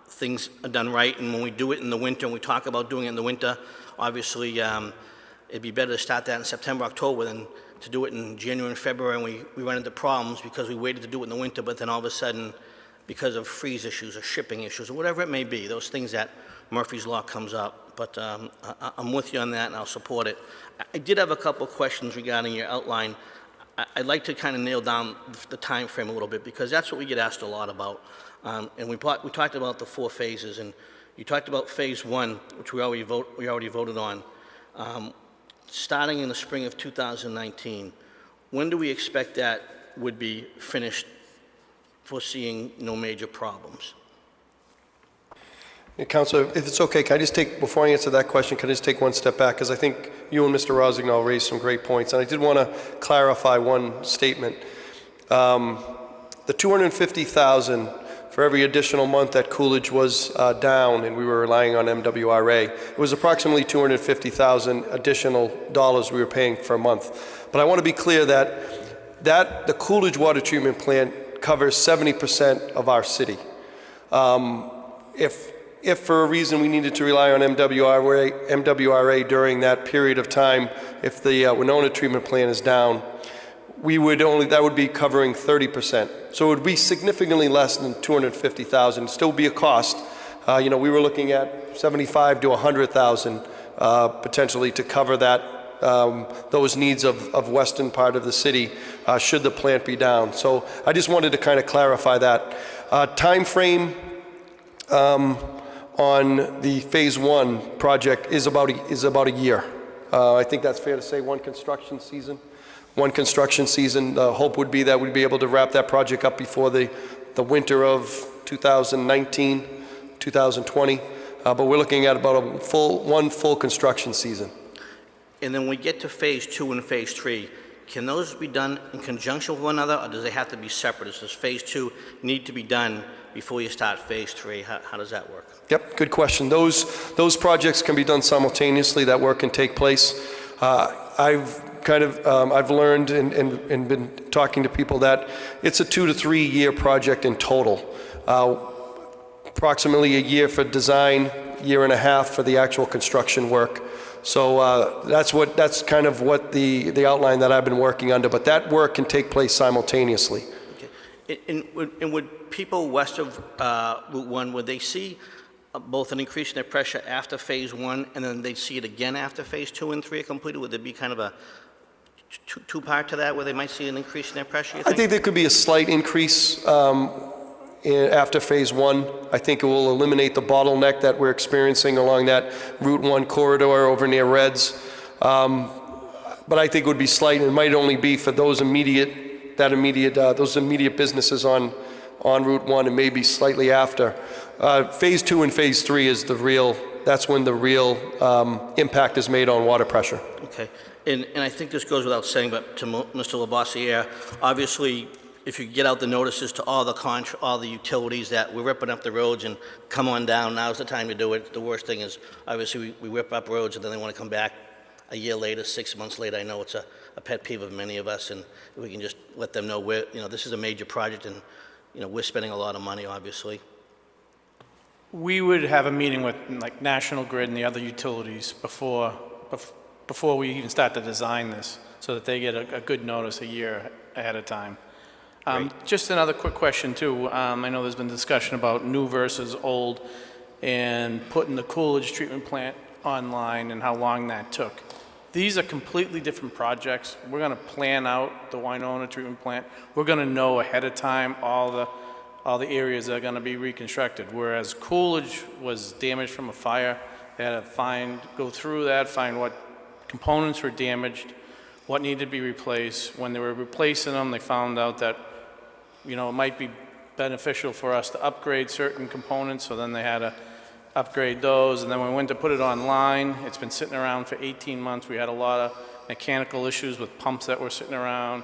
things are done right, and when we do it in the winter, and we talk about doing it in the winter, obviously it'd be better to start that in September, October than to do it in January and February, and we run into problems because we waited to do it in the winter, but then all of a sudden, because of freeze issues or shipping issues or whatever it may be, those things that Murphy's Law comes up. But I'm with you on that, and I'll support it. I did have a couple of questions regarding your outline. I'd like to kind of nail down the time frame a little bit, because that's what we get asked a lot about. And we talked about the 4 phases, and you talked about phase 1, which we already voted on, starting in the spring of 2019. When do we expect that would be finished, foreseeing no major problems? Yeah, Councilor, if it's okay, can I just take, before I answer that question, can I just take one step back? Because I think you and Mr. Rosignol raised some great points, and I did want to clarify one statement. The $250,000 for every additional month that Coolidge was down and we were relying on MWRA, it was approximately $250,000 additional dollars we were paying for a month. But I want to be clear that the Coolidge water treatment plant covers 70% of our city. If for a reason we needed to rely on MWRA during that period of time, if the Winona treatment plant is down, that would be covering 30%. So it would be significantly less than $250,000. It'd still be a cost. You know, we were looking at $75,000 to $100,000 potentially to cover that those needs of western part of the city should the plant be down. So I just wanted to kind of clarify that. Time frame on the phase 1 project is about a year. I think that's fair to say, one construction season. The hope would be that we'd be able to wrap that project up before the winter of 2019, 2020. But we're looking at about one full construction season. And then we get to phase 2 and phase 3. Can those be done in conjunction with one another, or does they have to be separate? Does phase 2 need to be done before you start phase 3? How does that work? Yep, good question. Those projects can be done simultaneously. That work can take place. I've learned and been talking to people that it's a 2 to 3 year project in total. Approximately a year for design, year and a half for the actual construction work. So that's kind of what the outline that I've been working under, but that work can take place simultaneously. Okay. And would people west of Route 1, would they see both an increase in their pressure after Phase 1, and then they'd see it again after Phase 2 and 3 are completed? Would there be kind of a two-part to that, where they might see an increase in their pressure, you I think there could be a slight increase after Phase 1. I think it will eliminate the bottleneck that we're experiencing along that Route 1 corridor over near Reds. But I think it would be slight, and it might only be for those immediate businesses on Route 1, and maybe slightly after. Phase 2 and Phase 3 is that's when the real impact is made on water pressure. Okay. And I think this goes without saying, but to Mr. Labossiere, obviously, if you get out the notices to all the utilities that we're ripping up the roads and come on down, now's the time to do it. The worst thing is, obviously, we rip up roads and then they want to come back a year later, 6 months later. I know it's a pet peeve of many of us, and if we can just let them know this is a major project, and we're spending a lot of money, obviously. We would have a meeting with like National Grid and the other utilities before we even start to design this, so that they get a good notice a year ahead of time. Just another quick question too. I know there's been discussion about new versus old and putting the Coolidge treatment plant online and how long that took. These are completely different projects. We're going to plan out the Winona treatment plant. We're going to know ahead of time all the areas that are going to be reconstructed. Whereas Coolidge was damaged from a fire, they had to go through that, find what components were damaged, what needed to be replaced. When they were replacing them, they found out that it might be beneficial for us to upgrade certain components, so then they had to upgrade those. And then when we went to put it online, it's been sitting around for 18 months. We had a lot of mechanical issues with pumps that were sitting around,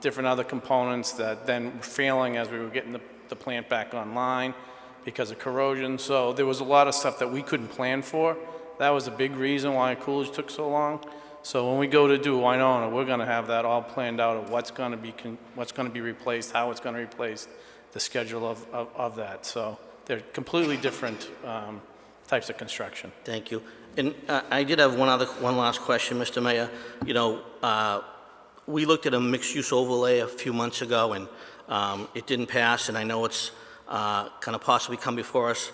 different other components that then were failing as we were getting the plant back online because of corrosion. So there was a lot of stuff that we couldn't plan for. That was a big reason why Coolidge took so long. So when we go to do Winona, we're going to have that all planned out of what's going to be replaced, how it's going to be replaced, the schedule of that. So they're completely different types of construction. Thank you. And I did have one last question, Mr. Mayor. We looked at a mixed-use overlay a few months ago, and it didn't pass. And I know it's kind of possibly come before us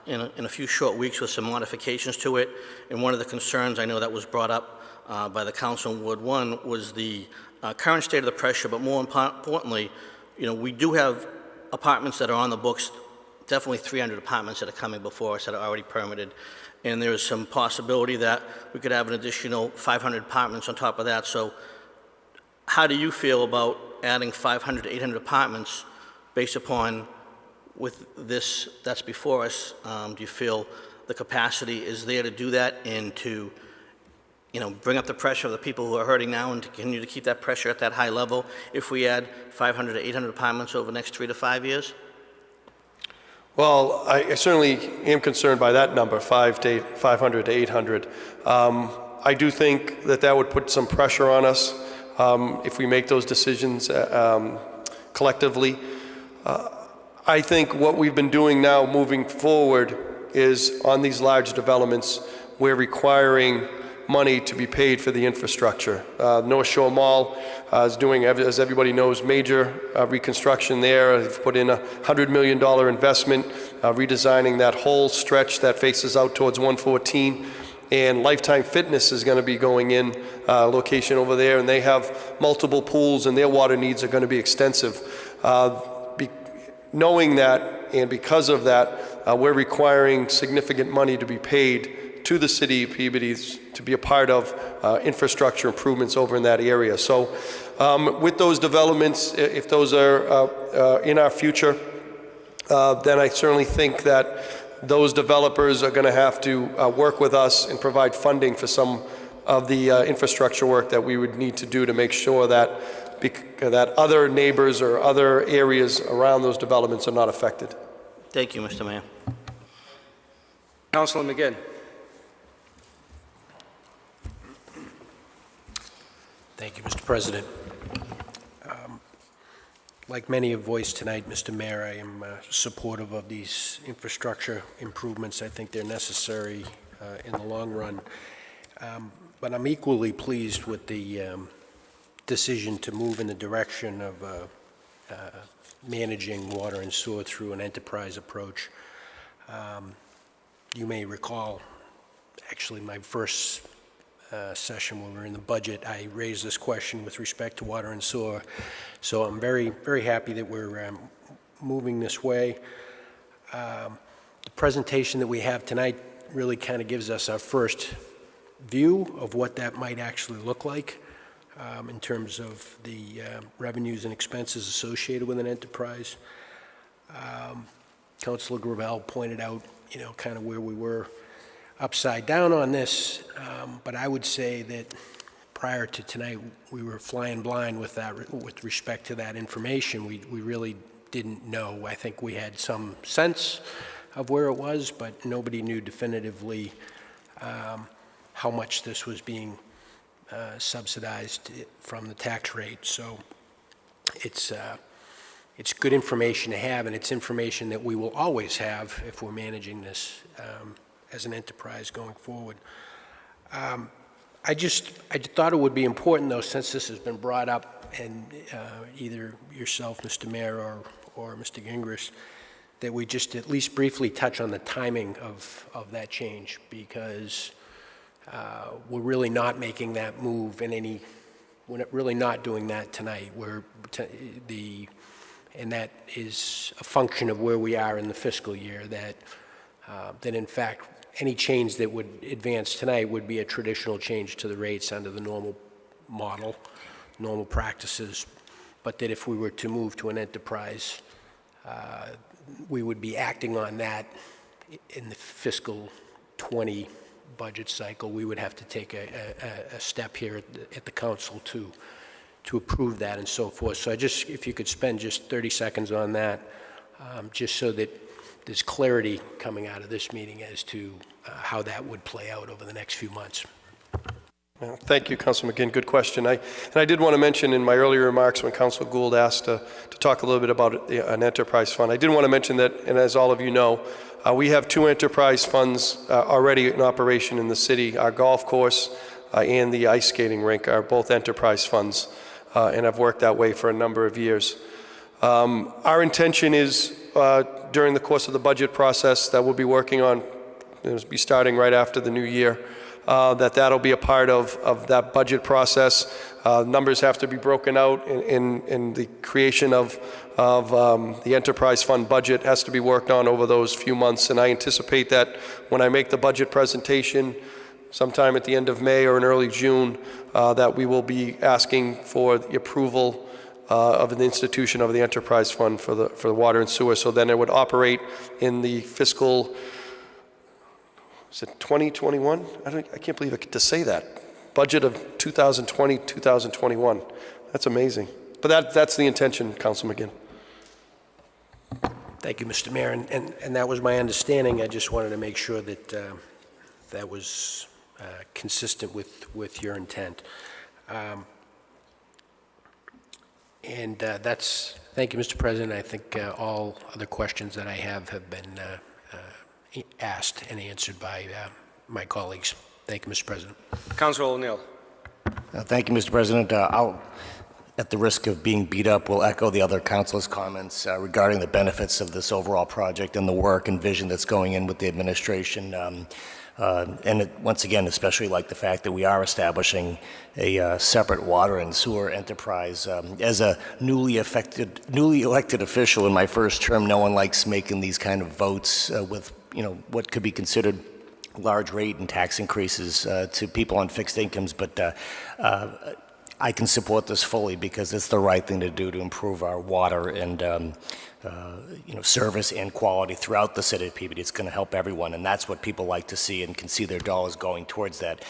in a few short weeks with some modifications to it. And one of the concerns I know that was brought up by the council in Ward 1 was the current state of the pressure, but more importantly, we do have apartments that are on the books, definitely 300 apartments that are coming before us that are already permitted, and there's some possibility that we could have an additional 500 apartments on top of that. So how do you feel about adding 500 to 800 apartments based upon with this that's before us? Do you feel the capacity is there to do that and to bring up the pressure of the people who are hurting now and to continue to keep that pressure at that high level if we add 500 to 800 apartments over the next 3 to 5 years? Well, I certainly am concerned by that number, 500 to 800. I do think that would put some pressure on us if we make those decisions collectively. I think what we've been doing now moving forward is on these large developments, we're requiring money to be paid for the infrastructure. North Shore Mall is doing, as everybody knows, major reconstruction there. They've put in a $100 million investment, redesigning that whole stretch that faces out towards 114. And Lifetime Fitness is going to be going in location over there, and they have multiple pools, and their water needs are going to be extensive. Knowing that, and because of that, we're requiring significant money to be paid to the city of Peabody to be a part of infrastructure improvements over in that area. So with those developments, if those are in our future, then I certainly think that those developers are going to have to work with us and provide funding for some of the infrastructure work that we would need to do to make sure that other neighbors or other areas around those developments are not affected. Thank you, Mr. Mayor. Councilor McGinn. Thank you, Mr. President. Like many have voiced tonight, Mr. Mayor, I am supportive of these infrastructure improvements. I think they're necessary in the long run. But I'm equally pleased with the decision to move in the direction of managing water and sewer through an enterprise approach. You may recall, actually, my first session when we were in the budget, I raised this question with respect to water and sewer. So I'm very, very happy that we're moving this way. The presentation that we have tonight really kind of gives us our first view of what that might actually look like in terms of the revenues and expenses associated with an enterprise. Councilor Gravel pointed out, kind of where we were upside down on this, but I would say that prior to tonight, we were flying blind with that, with respect to that information. We really didn't know. I think we had some sense of where it was, but nobody knew definitively how much this was being subsidized from the tax rate. So it's good information to have, and it's information that we will always have if we're managing this as an enterprise going forward. I thought it would be important, though, since this has been brought up, and either yourself, Mr. Mayor, or Mr. Gingras, that we just at least briefly touch on the timing of that change, because we're really not making that move we're really not doing that tonight. And that is a function of where we are in the fiscal year, that in fact, any change that would advance tonight would be a traditional change to the rates under the normal model, normal practices, but that if we were to move to an enterprise, we would be acting on that in the fiscal 20 budget cycle. We would have to take a step here at the council to approve that and so forth. So if you could spend just 30 seconds on that, just so that there's clarity coming out of this meeting as to how that would play out over the next few months. Thank you, Councilor McGinn. Good question. I did want to mention in my earlier remarks when Councilor Gould asked to talk a little bit about an enterprise fund, I did want to mention that, and as all of you know, we have two enterprise funds already in operation in the city. Our golf course and the ice skating rink are both enterprise funds, and have worked that way for a number of years. Our intention is, during the course of the budget process that we'll be working on, it'll be starting right after the new year, that'll be a part of that budget process. Numbers have to be broken out, in the creation of the enterprise fund budget has to be worked on over those few months, and I anticipate that when I make the budget presentation sometime at the end of May or in early June, that we will be asking for the approval of the institution of the enterprise fund for the water and sewer. So then it would operate in the fiscal, is it 2021? I can't believe I get to say that. Budget of 2020, 2021. That's amazing. But that's the intention, Councilor McGinn. Thank you, Mr. Mayor, and that was my understanding. I just wanted to make sure that that was consistent with your intent. Thank you, Mr. President. I think all other questions that I have been asked and answered by my colleagues. Thank you, Mr. President. Councilor O'Neill. Thank you, Mr. President. At the risk of being beat up, will echo the other councilors' comments regarding the benefits of this overall project and the work and vision that's going in with the administration. Once again, especially like the fact that we are establishing a separate water and sewer enterprise. As a newly elected official in my first term, no one likes making these kind of votes with what could be considered large rate and tax increases to people on fixed incomes, but I can support this fully because it's the right thing to do to improve our water and service and quality throughout the city of Peabody. It's going to help everyone, and that's what people like to see and can see their dollars going towards that.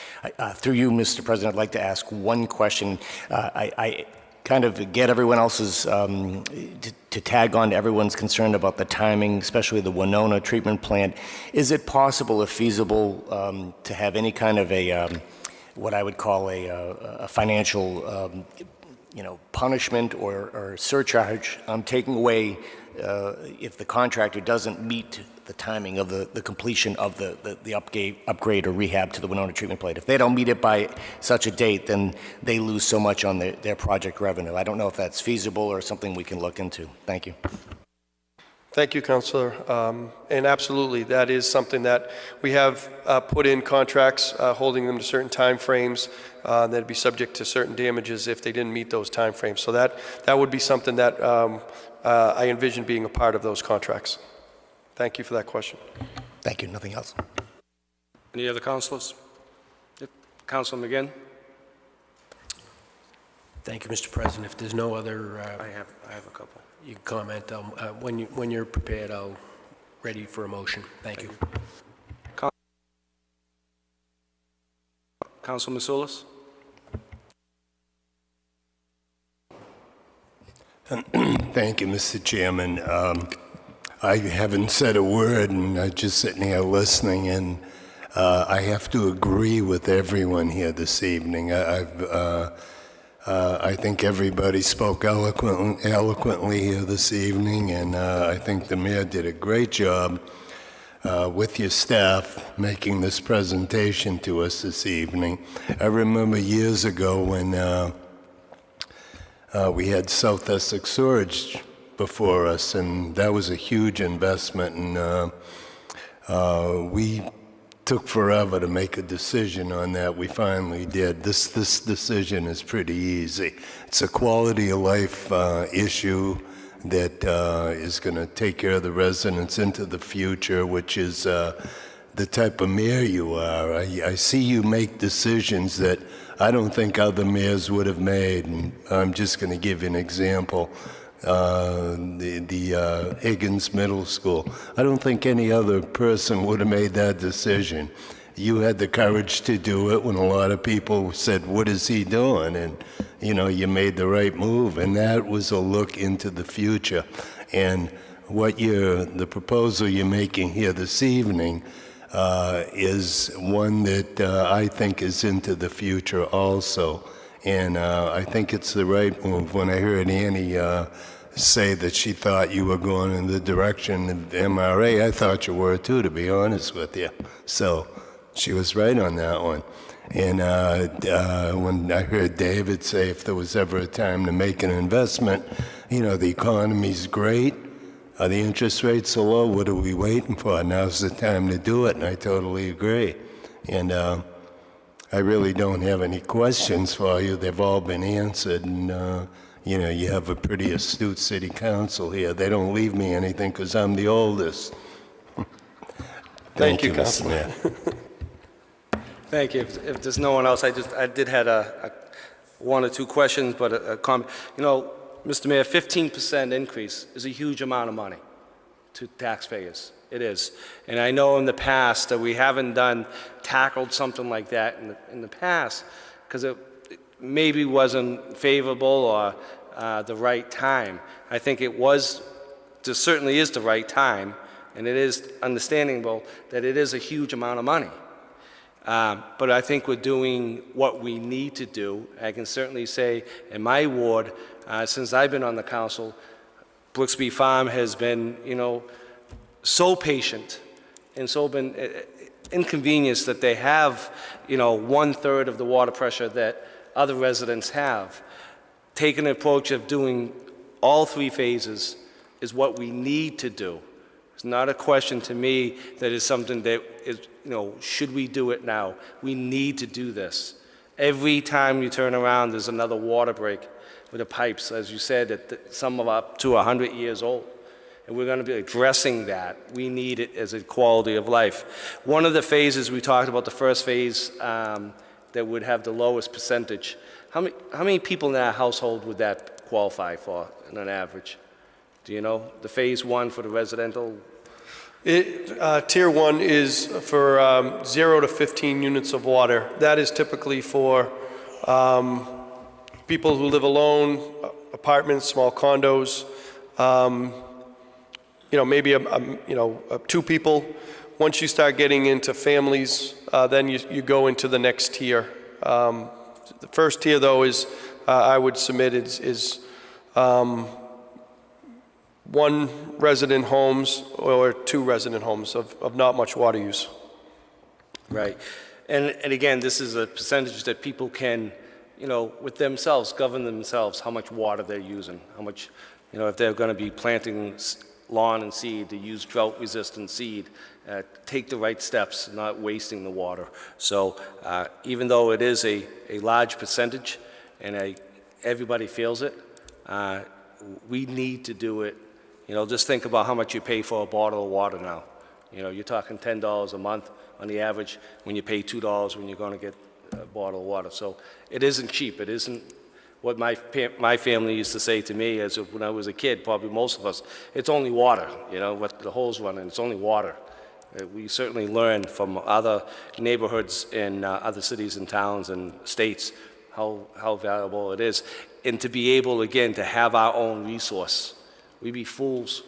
Through you, Mr. President, I'd like to ask one question. I kind of get everyone else's, to tag on to everyone's concern about the timing, especially the Winona treatment plant. Is it possible, if feasible, to have any kind of what I would call a financial, punishment or surcharge, taking away if the contractor doesn't meet the timing of the completion of the upgrade or rehab to the Winona treatment plant. If they don't meet it by such a date, then they lose so much on their project revenue. I don't know if that's feasible or something we can look into. Thank you. Thank you, Councilor. And absolutely, that is something that we have put in contracts, holding them to certain timeframes that'd be subject to certain damages if they didn't meet those timeframes. So that would be something that I envision being a part of those contracts. Thank you for that question. Thank you. Nothing else. Any other councilors? Yep. Councilor McGinn? Thank you, Mr. President. If there's no other... I have a couple. You can comment. When you're prepared, I'll ready for a motion. Thank you. Councilor Mitsoulas? Thank you, Mr. Chairman. I haven't said a word, and I'm just sitting here listening, and I have to agree with everyone here this evening. I think everybody spoke eloquently here this evening, and I think the mayor did a great job with your staff making this presentation to us this evening. I remember years ago when we had South Essex Storage before us, and that was a huge investment, and we took forever to make a decision on that. We finally did. This decision is pretty easy. It's a quality of life issue that is going to take care of the residents into the future, which is the type of mayor you are. I see you make decisions that I don't think other mayors would have made, and I'm just going to give you an example. The Higgins Middle School. I don't think any other person would have made that decision. You had the courage to do it when a lot of people said, what is he doing? And, you made the right move, and that was a look into the future. And the proposal you're making here this evening is one that I think is into the future also. And I think it's the right move. When I heard Annie say that she thought you were going in the direction of MRA, I thought you were too, to be honest with you. So she was right on that one. And when I heard David say if there was ever a time to make an investment, the economy's great, the interest rates are low, what are we waiting for? Now's the time to do it, and I totally agree. And I really don't have any questions for you. They've all been answered, and you have a pretty astute city council here. They don't leave me anything because I'm the oldest. Thank you, Mr. Councilman. Mayor. Thank you. If there's no one else, I did had one or two questions, but a comment. Mr. Mayor, 15% increase is a huge amount of money to taxpayers. It is. And I know in the past that we haven't tackled something like that in the past because it maybe wasn't favorable or the right time. I think there certainly is the right time, and it is understandable that it is a huge amount of money. But I think we're doing what we need to do. I can certainly say in my ward, since I've been on the council, Brooksby Farm has been, so patient and so been inconvenienced that they have, 1/3 of the water pressure that other residents have. Taking an approach of doing all 3 phases is what we need to do. It's not a question to me that is something that is, should we do it now? We need to do this. Every time you turn around, there's another water break with the pipes, as you said, that some are up to 100 years old. And we're going to be addressing that. We need it as a quality of life. One of the phases we talked about, the first phase that would have the lowest percentage, how many people in that household would that qualify for on an average? Do you know? The phase 1 for the residential? Tier 1 is for 0 to 15 units of water. That is typically for people who live alone, apartments, small condos, maybe 2 people. Once you start getting into families, then you go into the next tier. The first tier, though, is I would submit is one resident homes or two resident homes of not much water use. Right. And again, this is a percentage that people can, with themselves, govern themselves, how much water they're using, how much, if they're going to be planting lawn and seed, to use drought-resistant seed, take the right steps, not wasting the water. So even though it is a large percentage and everybody feels it, we need to do it. Just think about how much you pay for a bottle of water now. You're talking $10 a month on the average when you pay $2 when you're going to get a bottle of water. So it isn't cheap. It isn't what my family used to say to me as when I was a kid, probably most of us, it's only water, what the hole's running, it's only water. We certainly learned from other neighborhoods in other cities and towns and states how valuable it is. And to be able, again, to have our own resource. We'd be fools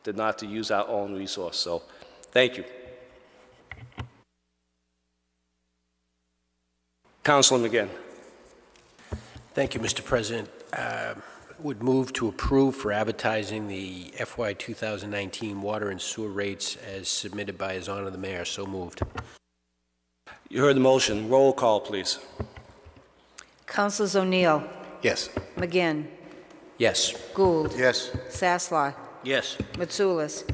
to not to use our own resource. So thank you. Councilor McGinn. Thank you, Mr. President. Would move to approve for advertising the FY 2019 water and sewer rates as submitted by His Honor the Mayor. So moved. You heard the motion. Roll call, please. Councilors O'Neill, Yes. McGinn, Yes. Gould, Yes. Sasslaw, Yes. Mitsoulas,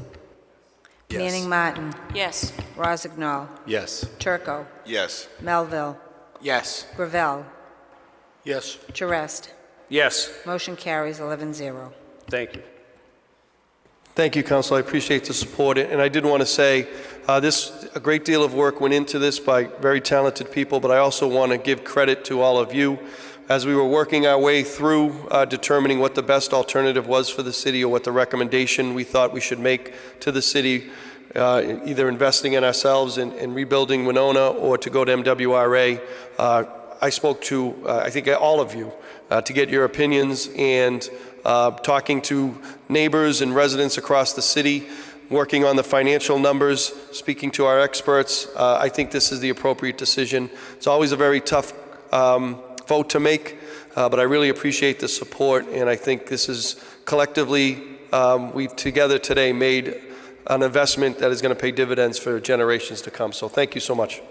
Yes. Manning Martin, Yes. Rozignol, Yes. Turco, Yes. Melville, Yes. Gravel, Yes. Charest. Yes. Motion carries 11-0. Thank you. Thank you, Council. I appreciate the support. And I did want to say a great deal of work went into this by very talented people, but I also want to give credit to all of you. As we were working our way through determining what the best alternative was for the city or what the recommendation we thought we should make to the city, either investing in ourselves and rebuilding Winona or to go to MWRA, I spoke to, I think, all of you to get your opinions, and talking to neighbors and residents across the city, working on the financial numbers, speaking to our experts. I think this is the appropriate decision. It's always a very tough vote to make, but I really appreciate the support, and I think this is collectively, we've together today made an investment that is going to pay dividends for generations to come. So thank you so much.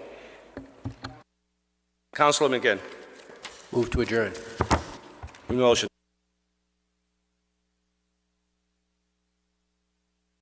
Councilor McGinn. Move to adjourn. Motion.